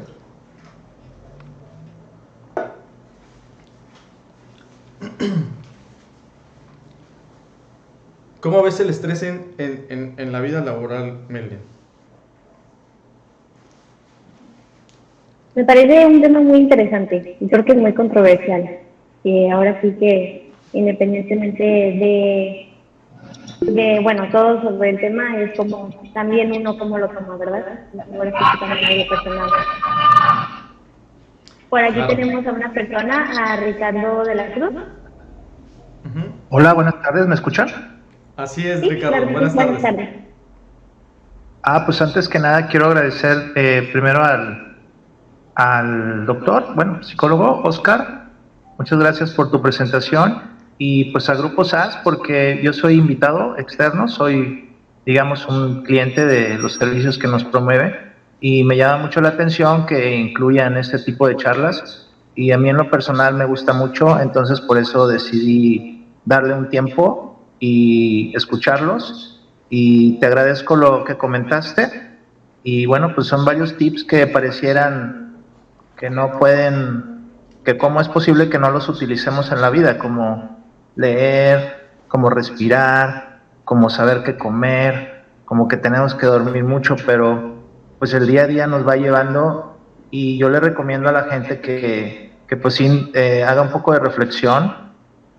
¿Cómo ves el estrés en la vida laboral, Melvin? Me parece un tema muy interesante y creo que es muy controversial. Y ahora sí que, independientemente bueno, todo sobre el tema es como también uno cómo lo toma, ¿verdad? Ahora sí que también algo personal. Por aquí Claro. tenemos a una persona, a Ricardo de la Cruz. Ujú. Hola, buenas tardes, ¿me escuchan? Así es, Sí, Ricardo. claro que sí. Buenas Buenas tardes. tardes. Pues antes que nada quiero agradecer primero al doctor, bueno, psicólogo Oscar. Muchas gracias por tu presentación y pues a Grupo SAS porque yo soy invitado externo, soy digamos un cliente de los servicios que nos promueve y me llama mucho la atención que incluyan este tipo de charlas y a mí en lo personal me gusta mucho, entonces por eso decidí darle un tiempo y escucharlos y te agradezco lo que comentaste y bueno, pues son varios tips que parecieran que no pueden, que cómo es posible que no los utilicemos en la vida, como leer, como respirar, como saber qué comer, como que tenemos que dormir mucho, pero pues el día a día nos va llevando y yo le recomiendo a la gente que pues sí haga un poco de reflexión,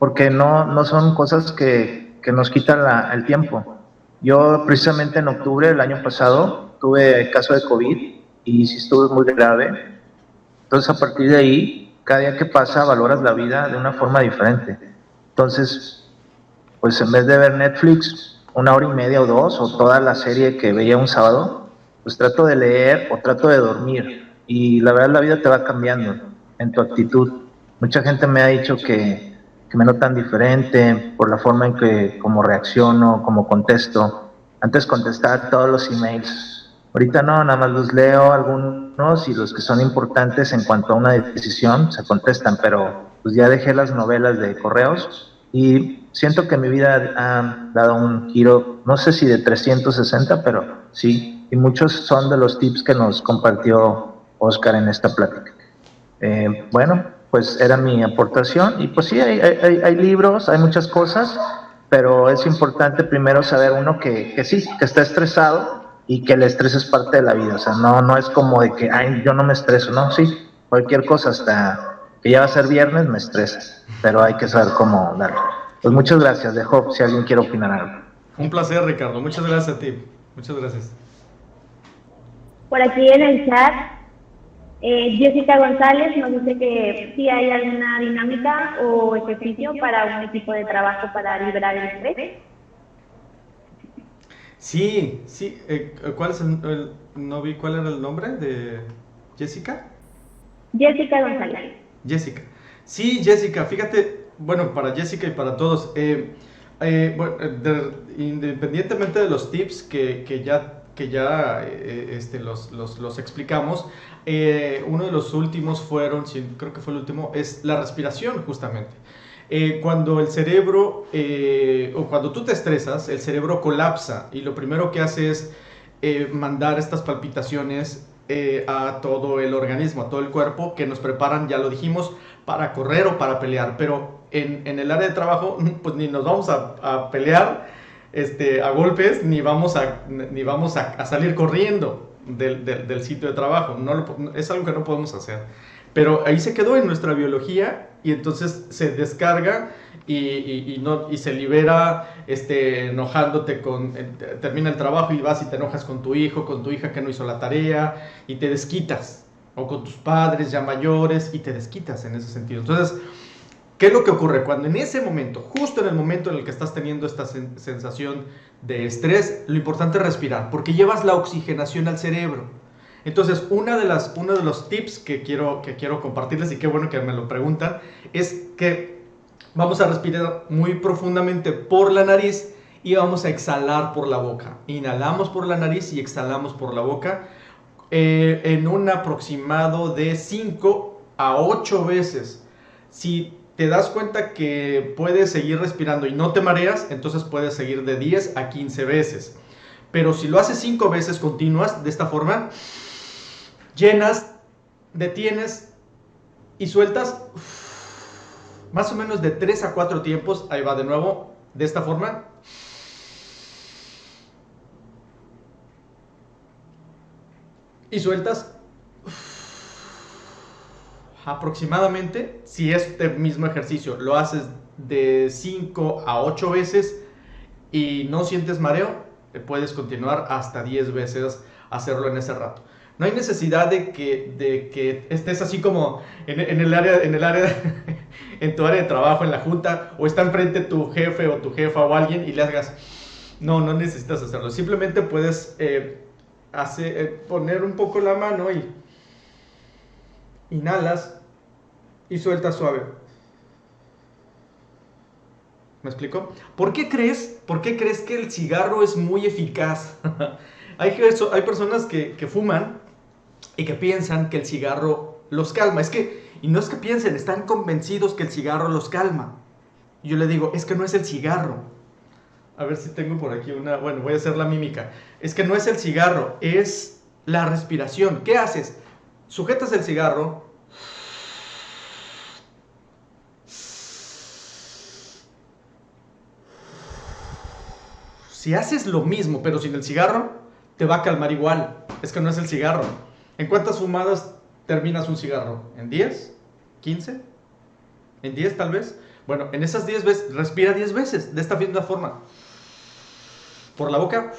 porque no son cosas que nos quitan el tiempo. Yo precisamente en octubre del año pasado tuve caso de COVID y sí estuve muy grave. Entonces, a partir de ahí, cada día que pasa, valoras la vida de una forma diferente. Entonces, pues en vez de ver Netflix 1 hora y media o dos, o toda la serie que veía un sábado, pues trato de leer o trato de dormir. Y la verdad, la vida te va cambiando en tu actitud. Mucha gente me ha dicho que me notan diferente por la forma en que como reacciono, como contesto. Antes contestaba todos los emails. Ahorita no, nada más los leo algunos y los que son importantes en cuanto a una decisión se contestan, pero pues ya dejé las novelas de correos y siento que mi vida ha dado un giro, no sé si de 360, pero sí, y muchos son de los tips que nos compartió Oscar en esta plática. Bueno, pues era mi aportación y pues sí, hay libros, hay muchas cosas, pero es importante primero saber uno que sí, que está estresado y que el estrés es parte de la vida, o sea, no es como de que, ay, yo no me estreso, no, sí, cualquier cosa hasta que ya va a ser viernes me estresa, pero hay que saber cómo darlo. Pues muchas gracias, dejo si alguien quiere opinar algo. Un placer, Ricardo. Muchas gracias a ti. Muchas gracias. Por aquí en el chat, Jessica González nos dice que si hay alguna dinámica o ejercicio para un equipo de trabajo para liberar el estrés. Sí, sí. ¿Cuál es no vi cuál era el nombre de Jessica? Jessica González. Jessica. Sí, Jessica, fíjate, bueno, para Jessica y para todos, bueno, independientemente de los tips que ya los explicamos, uno de los últimos fueron, sí, creo que fue el último, es la respiración justamente. Cuando el cerebro, o cuando tú te estresas, el cerebro colapsa y lo primero que hace es mandar estas palpitaciones a todo el organismo, a todo el cuerpo, que nos preparan, ya lo dijimos, para correr o para pelear. Pero en el área de trabajo, pues ni nos vamos a pelear a golpes, ni vamos a salir corriendo del sitio de trabajo. Es algo que no podemos hacer. Pero ahí se quedó en nuestra biología y entonces se descarga y se libera enojándote termina el trabajo y vas y te enojas con tu hijo, con tu hija que no hizo la tarea y te desquitas, o con tus padres ya mayores y te desquitas en ese sentido. Entonces, ¿qué es lo que ocurre? Cuando en ese momento, justo en el momento en el que estás teniendo esta sensación de estrés, lo importante es respirar, porque llevas la oxigenación al cerebro. Entonces, uno de los tips que quiero compartirles, y qué bueno que me lo preguntan, es que vamos a respirar muy profundamente por la nariz y vamos a exhalar por la boca. Inhalamos por la nariz y exhalamos por la boca en un aproximado de 5 a 8 veces. Si te das cuenta que puedes seguir respirando y no te mareas, entonces puedes seguir de 10 a 15 veces. Pero si lo haces 5 veces continuas, de esta forma, llenas, detienes y sueltas más o menos de 3 a 4 tiempos. Ahí va de nuevo, de esta forma. Y sueltas. aproximadamente, si este mismo ejercicio lo haces de 5 a 8 veces y no sientes mareo, puedes continuar hasta 10 veces hacerlo en ese rato. No hay necesidad de que estés así como en el área, en tu área de trabajo, en la junta, o está enfrente tu jefe o tu jefa o alguien y le hagas. No necesitas hacerlo. Simplemente puedes poner un poco la mano y inhalas y sueltas suave. ¿Me explico? ¿Por qué crees que el cigarro es muy eficaz? Hay personas que fuman y que piensan que el cigarro los calma. Y no es que piensen, están convencidos que el cigarro los calma. Y yo le digo, es que no es el cigarro. A ver si tengo por aquí bueno, voy a hacer la mímica. Es que no es el cigarro, es la respiración. ¿Qué haces? Sujetas el cigarro. Si haces lo mismo, pero sin el cigarro, te va a calmar igual. Es que no es el cigarro. ¿En cuántas fumadas terminas un cigarro? ¿En 10? ¿15? ¿En 10 tal vez? Bueno, en esas 10 veces, respira 10 veces, de esta misma forma. Por la boca.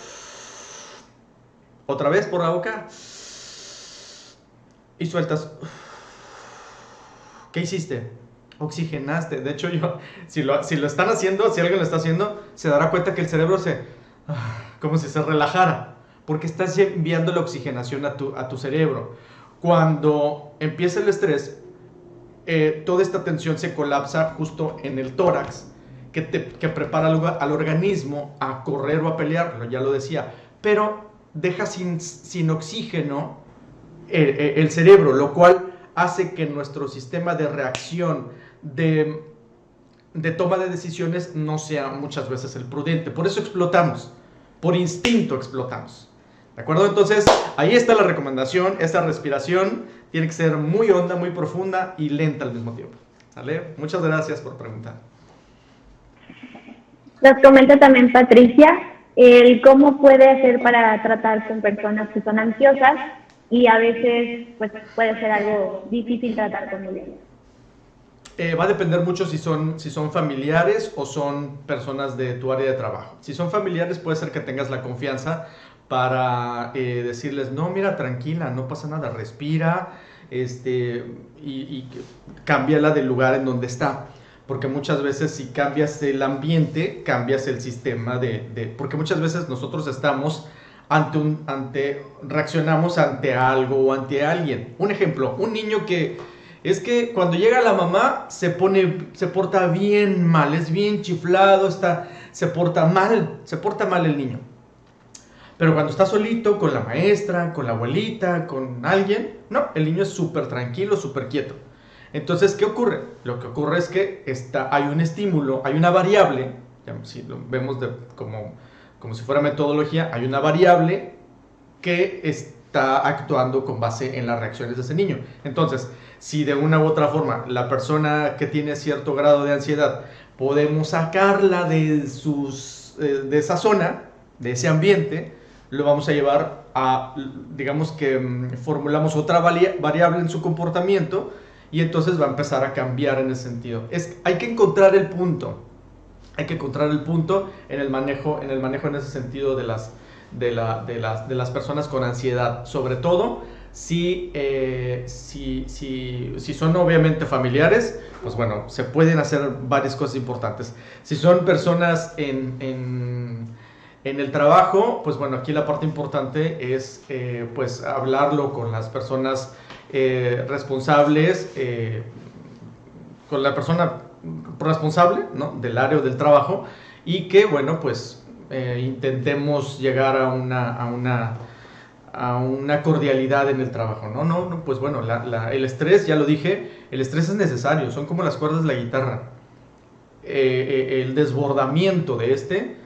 Otra vez por la boca. Y sueltas. ¿Qué hiciste? Oxigenaste. De hecho, si lo están haciendo, si alguien lo está haciendo, se dará cuenta que el cerebro como si se relajara, porque estás enviando la oxigenación a tu cerebro. Cuando empieza el estrés, toda esta tensión se colapsa justo en el tórax, que prepara al organismo a correr o a pelear, ya lo decía, pero deja sin oxígeno el cerebro, lo cual hace que nuestro sistema de reacción, de toma de decisiones, no sea muchas veces el prudente. Por eso explotamos, por instinto explotamos. ¿De acuerdo? Entonces, ahí está la recomendación. Esta respiración tiene que ser muy honda, muy profunda y lenta al mismo tiempo. ¿Sale? Muchas gracias por preguntar. Nos comenta también Patricia, cómo puede hacer para tratar con personas que son ansiosas y a veces pues puede ser algo difícil tratar con ellas. Va a depender mucho si son familiares o son personas de tu área de trabajo. Si son familiares, puede ser que tengas la confianza para decirles, no, mira, tranquila, no pasa nada, respira, y cámbiala del lugar en donde está. Porque muchas veces si cambias el ambiente, cambias el sistema porque muchas veces nosotros estamos reaccionamos ante algo o ante alguien. Un ejemplo, un niño que es que cuando llega la mamá se porta bien mal, es bien chiflado, se porta mal el niño. Pero cuando está solito, con la maestra, con la abuelita, con alguien, no, el niño es súper tranquilo, súper quieto. Entonces, ¿qué ocurre? Lo que ocurre es que hay un estímulo, hay una variable, si lo vemos como si fuera metodología, hay una variable que está actuando con base en las reacciones de ese niño. Entonces, si de una u otra forma la persona que tiene cierto grado de ansiedad podemos sacarla de esa zona, de ese ambiente, lo vamos a llevar a, digamos que formulamos otra variable en su comportamiento y entonces va a empezar a cambiar en ese sentido. Hay que encontrar el punto. Hay que encontrar el punto en el manejo en ese sentido de las personas con ansiedad, sobre todo si son obviamente familiares, pues bueno, se pueden hacer varias cosas importantes. Si son personas en el trabajo, pues bueno, aquí la parte importante es pues hablarlo con las personas responsables, con la persona responsable, ¿no?, del área del trabajo, y que bueno, pues intentemos llegar a una cordialidad en el trabajo. No, pues bueno, el estrés, ya lo dije, el estrés es necesario, son como las cuerdas de la guitarra. El desbordamiento de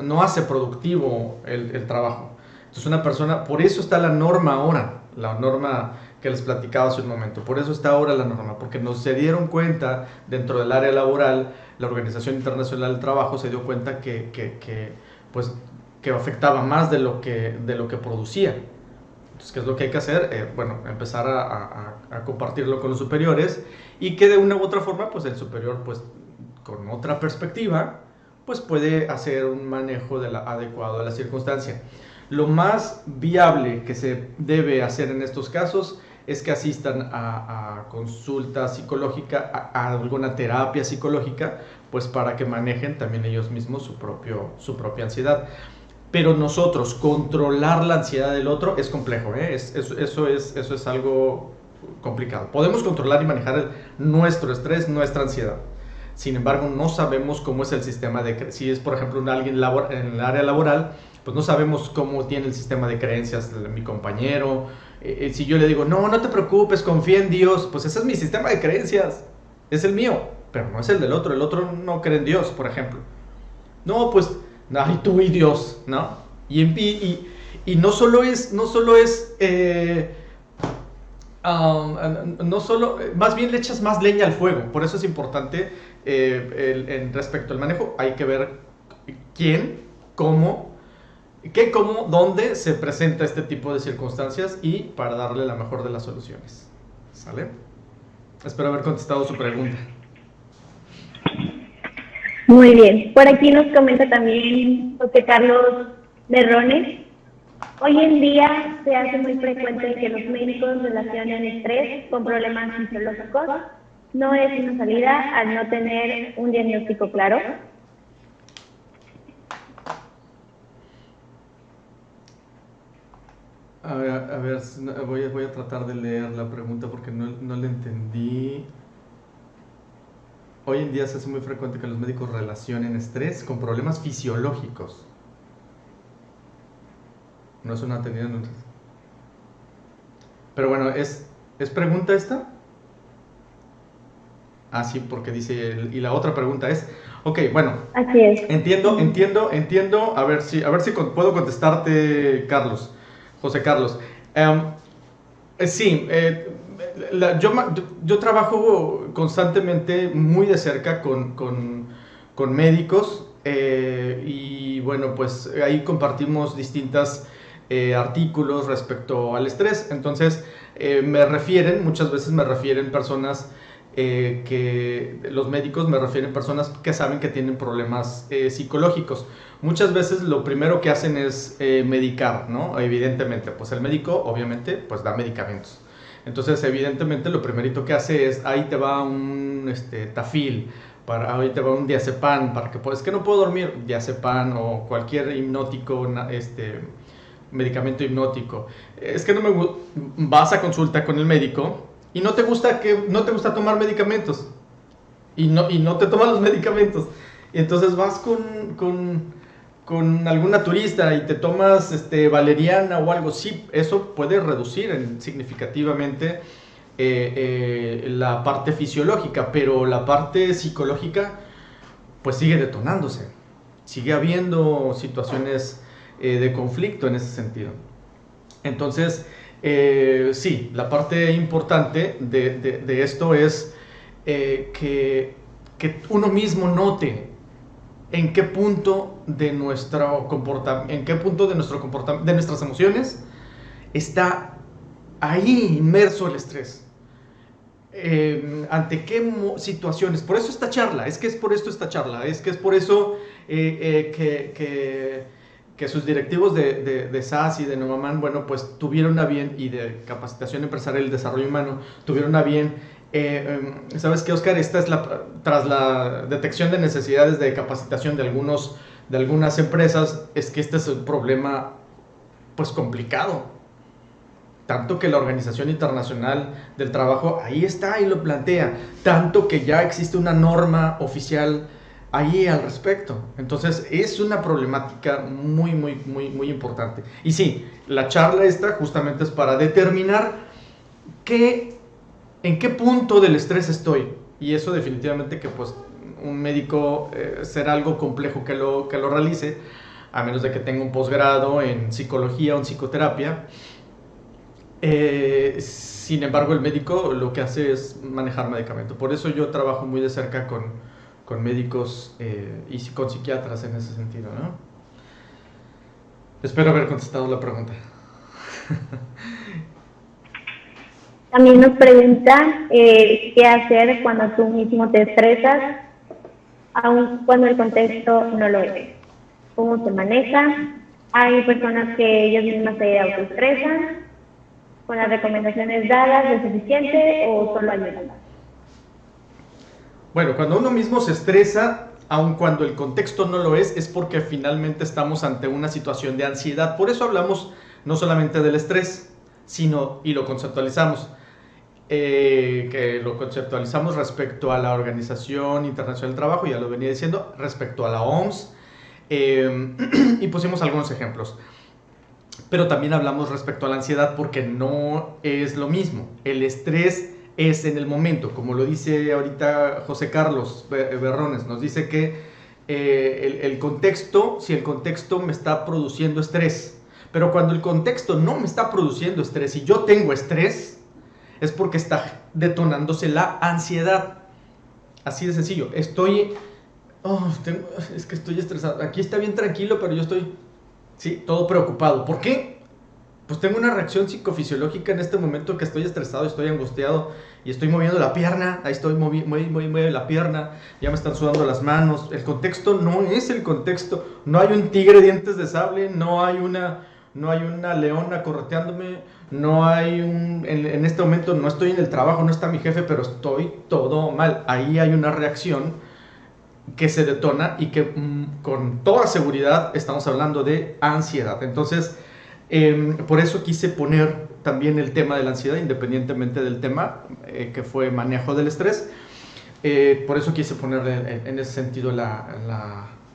no hace productivo el trabajo. Entonces una persona, por eso está la norma ahora, la norma que les platicaba hace un momento, por eso está ahora la norma, porque se dieron cuenta dentro del área laboral, la Organización Internacional del Trabajo se dio cuenta que afectaba más de lo que producía. Entonces, ¿qué es lo que hay que hacer? Bueno, empezar a compartirlo con los superiores y que de una u otra forma, pues el superior, pues con otra perspectiva, pues puede hacer un manejo adecuado de la circunstancia. Lo más viable que se debe hacer en estos casos es que asistan a consulta psicológica, a alguna terapia psicológica, pues para que manejen también ellos mismos su propia ansiedad. Pero nosotros, controlar la ansiedad del otro es complejo, ¿eh? Eso es algo complicado. Podemos controlar y manejar nuestro estrés, nuestra ansiedad. Sin embargo, no sabemos cómo es el sistema si es, por ejemplo, alguien en el área laboral, pues no sabemos cómo tiene el sistema de creencias de mi compañero. Si yo le digo, no te preocupes, confía en Dios, pues ese es mi sistema de creencias, es el mío, pero no es el otro no cree en Dios, por ejemplo. No, pues, ay, tú y Dios, ¿no? Y no solo es, más bien le echas más leña al fuego. Por eso es importante, en respecto al manejo, hay que ver quién, cómo, qué, cómo, dónde se presenta este tipo de circunstancias y para darle la mejor de las soluciones. ¿Sale? Espero haber contestado su pregunta. Muy bien. Por aquí nos comenta también José Carlos Berrones. Hoy en día se hace muy frecuente que los médicos relacionen estrés con problemas fisiológicos. ¿No es una salida al no tener un diagnóstico claro? A ver, voy a tratar de leer la pregunta porque no la entendí. Hoy en día se hace muy frecuente que los médicos relacionen estrés con problemas fisiológicos. No es una atendida. Pero bueno, ¿es pregunta esta? Ah, sí, porque dice, y la otra pregunta es, ok, bueno. Así es. Entiendo, a ver si puedo contestarte, José Carlos. Sí, yo trabajo constantemente muy de cerca con médicos y bueno, pues ahí compartimos distintos artículos respecto al estrés. Entonces muchas veces me refieren personas que los médicos me refieren personas que saben que tienen problemas psicológicos. Muchas veces lo primero que hacen es medicar, ¿no? Evidentemente, pues el médico obviamente pues da medicamentos. Entonces, evidentemente, lo primerito que hace es, ahí te va un Tafil, ahí te va un diazepam, para que es que no puedo dormir, diazepam o cualquier hipnótico, medicamento hipnótico. Es que vas a consulta con el médico y no te gusta tomar medicamentos y no te toman los medicamentos. Y entonces vas con algún naturista y te tomas valeriana o algo, sí, eso puede reducir significativamente la parte fisiológica, pero la parte psicológica pues sigue detonándose, sigue habiendo situaciones de conflicto en ese sentido. Entonces, sí, la parte importante de esto es que uno mismo note en qué punto de nuestro comportamiento, de nuestras emociones está ahí inmerso el estrés. ¿Ante qué situaciones? Por eso esta charla, es que es por eso que sus directivos de SAS y de Novaman, bueno, pues tuvieron a bien, y de Capacitación Empresarial y Desarrollo Humano, tuvieron a bien, ¿sabes qué, Oscar? Tras la detección de necesidades de capacitación de algunas empresas, es que este es un problema, pues, complicado. Tanto que la Organización Internacional del Trabajo ahí está y lo plantea, tanto que ya existe una norma oficial ahí al respecto. Entonces es una problemática muy, muy, muy, muy importante. Y sí, la charla esta justamente es para determinar en qué punto del estrés estoy. Y eso definitivamente que pues un médico será algo complejo que lo realice, a menos de que tenga un posgrado en psicología o en psicoterapia. Sin embargo, el médico lo que hace es manejar medicamento. Por eso yo trabajo muy de cerca con médicos y con psiquiatras en ese sentido, ¿no? Espero haber contestado la pregunta. También nos preguntan qué hacer cuando tú mismo te estresas, aun cuando el contexto no lo es. ¿Cómo se maneja? Hay personas que ellos mismas se autoestresan, con las recomendaciones dadas, ¿es suficiente o solo ayuda? Bueno, cuando uno mismo se estresa, aun cuando el contexto no lo es porque finalmente estamos ante una situación de ansiedad. Por eso hablamos no solamente del estrés, sino, y lo conceptualizamos, que lo conceptualizamos respecto a la Organización Internacional del Trabajo, ya lo venía diciendo, respecto a la OMS, y pusimos algunos ejemplos. Pero también hablamos respecto a la ansiedad porque no es lo mismo. El estrés es en el momento, como lo dice ahorita José Carlos Berrones, nos dice que el contexto, si el contexto me está produciendo estrés, pero cuando el contexto no me está produciendo estrés y yo tengo estrés, es porque está detonándose la ansiedad. Así de sencillo. Es que estoy estresado. Aquí está bien tranquilo, pero yo estoy, sí, todo preocupado. ¿Por qué? Pues tengo una reacción psicofisiológica en este momento que estoy estresado, estoy angustiado y estoy moviendo la pierna. Ahí estoy moviendo la pierna, ya me están sudando las manos. El contexto no es el contexto. No hay un tigre de dientes de sable, no hay una leona correteándome, en este momento no estoy en el trabajo, no está mi jefe, pero estoy todo mal. Ahí hay una reacción que se detona y que con toda seguridad estamos hablando de ansiedad. Entonces, por eso quise poner también el tema de la ansiedad, independientemente del tema que fue manejo del estrés. Por eso quise poner en ese sentido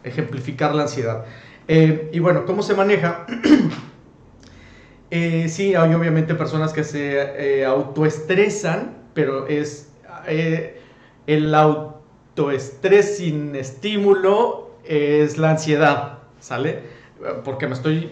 ejemplificar la ansiedad. Y bueno, ¿cómo se maneja? Sí, hay obviamente personas que se autoestresan, pero es el autoestrés sin estímulo es la ansiedad, ¿sale? Porque me estoy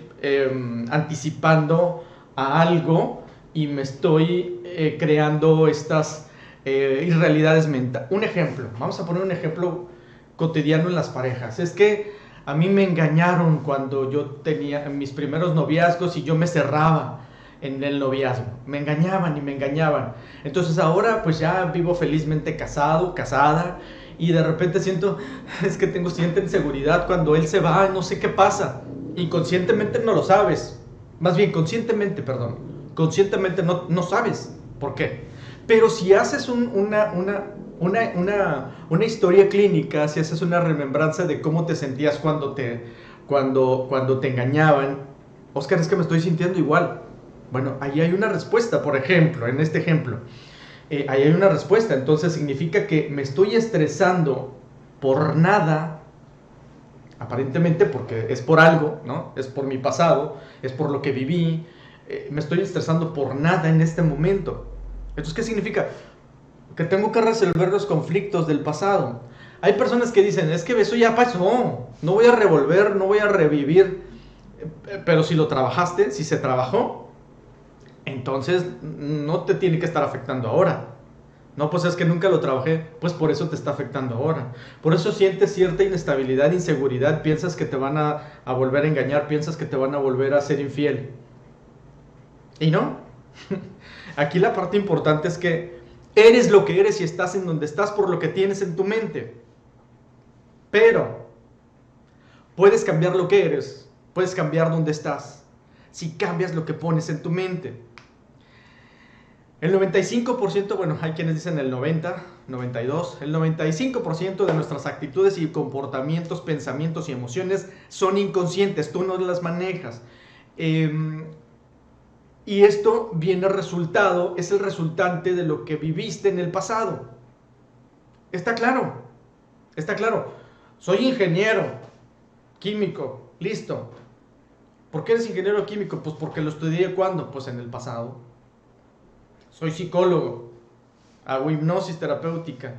anticipando a algo y me estoy creando estas irrealidades mentales. Un ejemplo, vamos a poner un ejemplo cotidiano en las parejas. Es que a mí me engañaron cuando yo tenía mis primeros noviazgos y yo me cerraba en el noviazgo. Me engañaban y me engañaban. Entonces ahora pues ya vivo felizmente casado, casada, y de repente siento inseguridad cuando él se va, no sé qué pasa. Inconscientemente no lo sabes. Más bien conscientemente no sabes por qué. Pero si haces una historia clínica, si haces una remembranza de cómo te sentías cuando te engañaban, Oscar, es que me estoy sintiendo igual. Bueno, ahí hay una respuesta, por ejemplo, en este ejemplo. Ahí hay una respuesta, entonces significa que me estoy estresando por nada, aparentemente porque es por algo, ¿no? Es por mi pasado, es por lo que viví, me estoy estresando por nada en este momento. Entonces, ¿qué significa? Que tengo que resolver los conflictos del pasado. Hay personas que dicen, es que eso ya pasó, no voy a revolver, no voy a revivir, pero si lo trabajaste, si se trabajó, entonces no te tiene que estar afectando ahora. No, pues es que nunca lo trabajé, pues por eso te está afectando ahora. Por eso sientes cierta inestabilidad, inseguridad, piensas que te van a volver a engañar, piensas que te van a volver a ser infiel. Y no. Aquí la parte importante es que eres lo que eres y estás en donde estás por lo que tienes en tu mente. Pero puedes cambiar lo que eres, puedes cambiar dónde estás, si cambias lo que pones en tu mente. El 95%, bueno, hay quienes dicen el 90, 92, el 95% de nuestras actitudes y comportamientos, pensamientos y emociones son inconscientes, tú no las manejas. Y esto es el resultante de lo que viviste en el pasado. Está claro. Soy ingeniero químico, listo. ¿Por qué eres ingeniero químico? Pues porque lo estudié ¿cuándo? Pues en el pasado. Soy psicólogo, hago hipnosis terapéutica.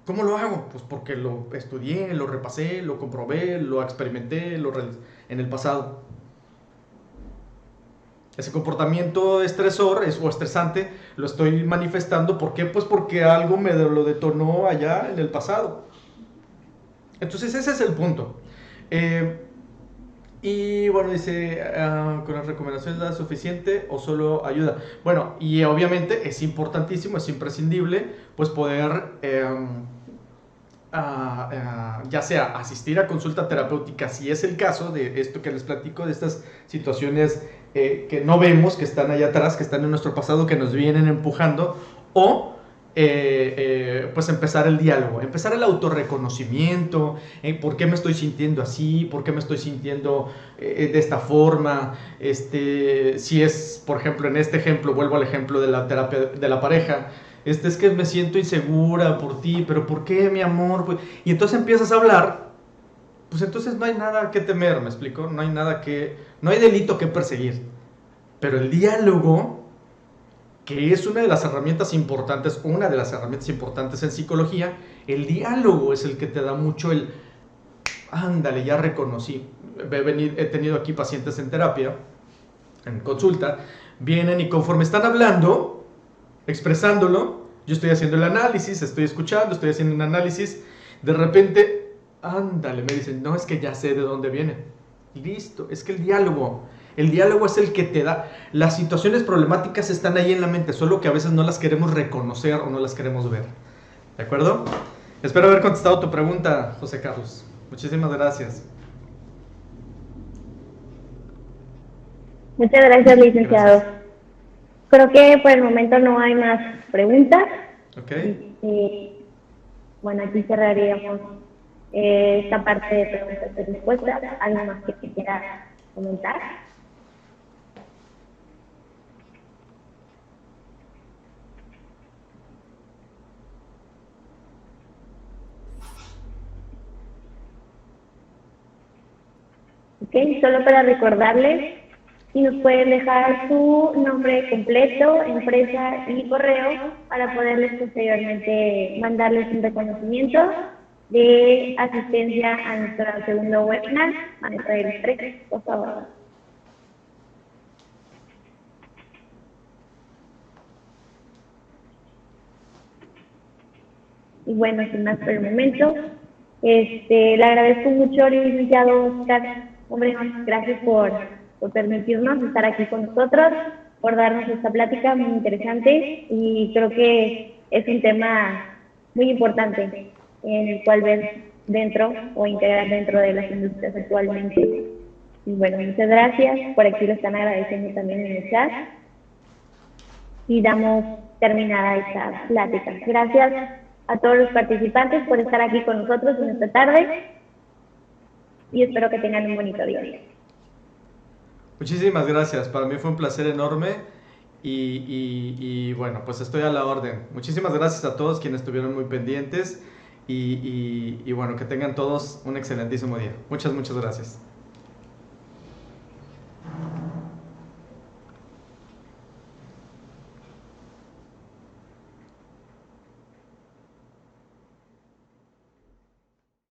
¿Cómo lo hago? Pues porque lo estudié, lo repasé, lo comprobé, lo experimenté en el pasado. Ese comportamiento estresor o estresante lo estoy manifestando. ¿Por qué? Pues porque algo me lo detonó allá en el pasado. Entonces ese es el punto. Y bueno, dice, con las recomendaciones ¿es suficiente o solo ayuda? Bueno, y obviamente es importantísimo, es imprescindible, pues poder, ya sea asistir a consulta terapéutica, si es el caso de esto que les platico, de estas situaciones que no vemos, que están allá atrás, que están en nuestro pasado, que nos vienen empujando, o pues empezar el diálogo, empezar el autorreconocimiento, por qué me estoy sintiendo así, por qué me estoy sintiendo de esta forma, si es, por ejemplo, en este ejemplo, vuelvo al ejemplo de la terapia de la pareja, es que me siento insegura por ti, pero ¿por qué, mi amor? Pues, y entonces empiezas a hablar, pues entonces no hay nada que temer, ¿me explico? No hay delito que perseguir, pero el diálogo, que es una de las herramientas importantes en psicología, el diálogo es el que te da mucho ándale, ya reconocí. He tenido aquí pacientes en terapia, en consulta, vienen y conforme están hablando, expresándolo, yo estoy haciendo el análisis, estoy escuchando, estoy haciendo un análisis, de repente, ándale, me dicen, no, es que ya sé de dónde viene. Listo, es que el diálogo es el que te da. Las situaciones problemáticas están ahí en la mente, solo que a veces no las queremos reconocer o no las queremos ver. ¿De acuerdo? Espero haber contestado tu pregunta, José Carlos. Muchísimas gracias. Muchas gracias, licenciado. Gracias. Creo que por el momento no hay más preguntas. Ok. Bueno, aquí cerraríamos esta parte de preguntas y respuestas. ¿Algo más que quisiera comentar? Ok, solo para recordarles, si nos pueden dejar su nombre completo, empresa y correo para poderles posteriormente mandarles un reconocimiento de asistencia a nuestro segundo webinar, Manejo del Estrés, por favor. Y bueno, sin más por el momento, le agradezco mucho, licenciado Oscar. Hombre, gracias por permitirnos estar aquí con nosotros, por darnos esta plática muy interesante, y creo que es un tema muy importante en el cual ver dentro o integrar dentro de las industrias actualmente. Y bueno, muchas gracias, por aquí lo están agradeciendo también en el chat, y damos terminada esta plática. Gracias a todos los participantes por estar aquí con nosotros en esta tarde, y espero que tengan un bonito día. Muchísimas gracias, para mí fue un placer enorme y bueno, pues estoy a la orden. Muchísimas gracias a todos quienes estuvieron muy pendientes y bueno, que tengan todos un excelentísimo día. Muchas gracias.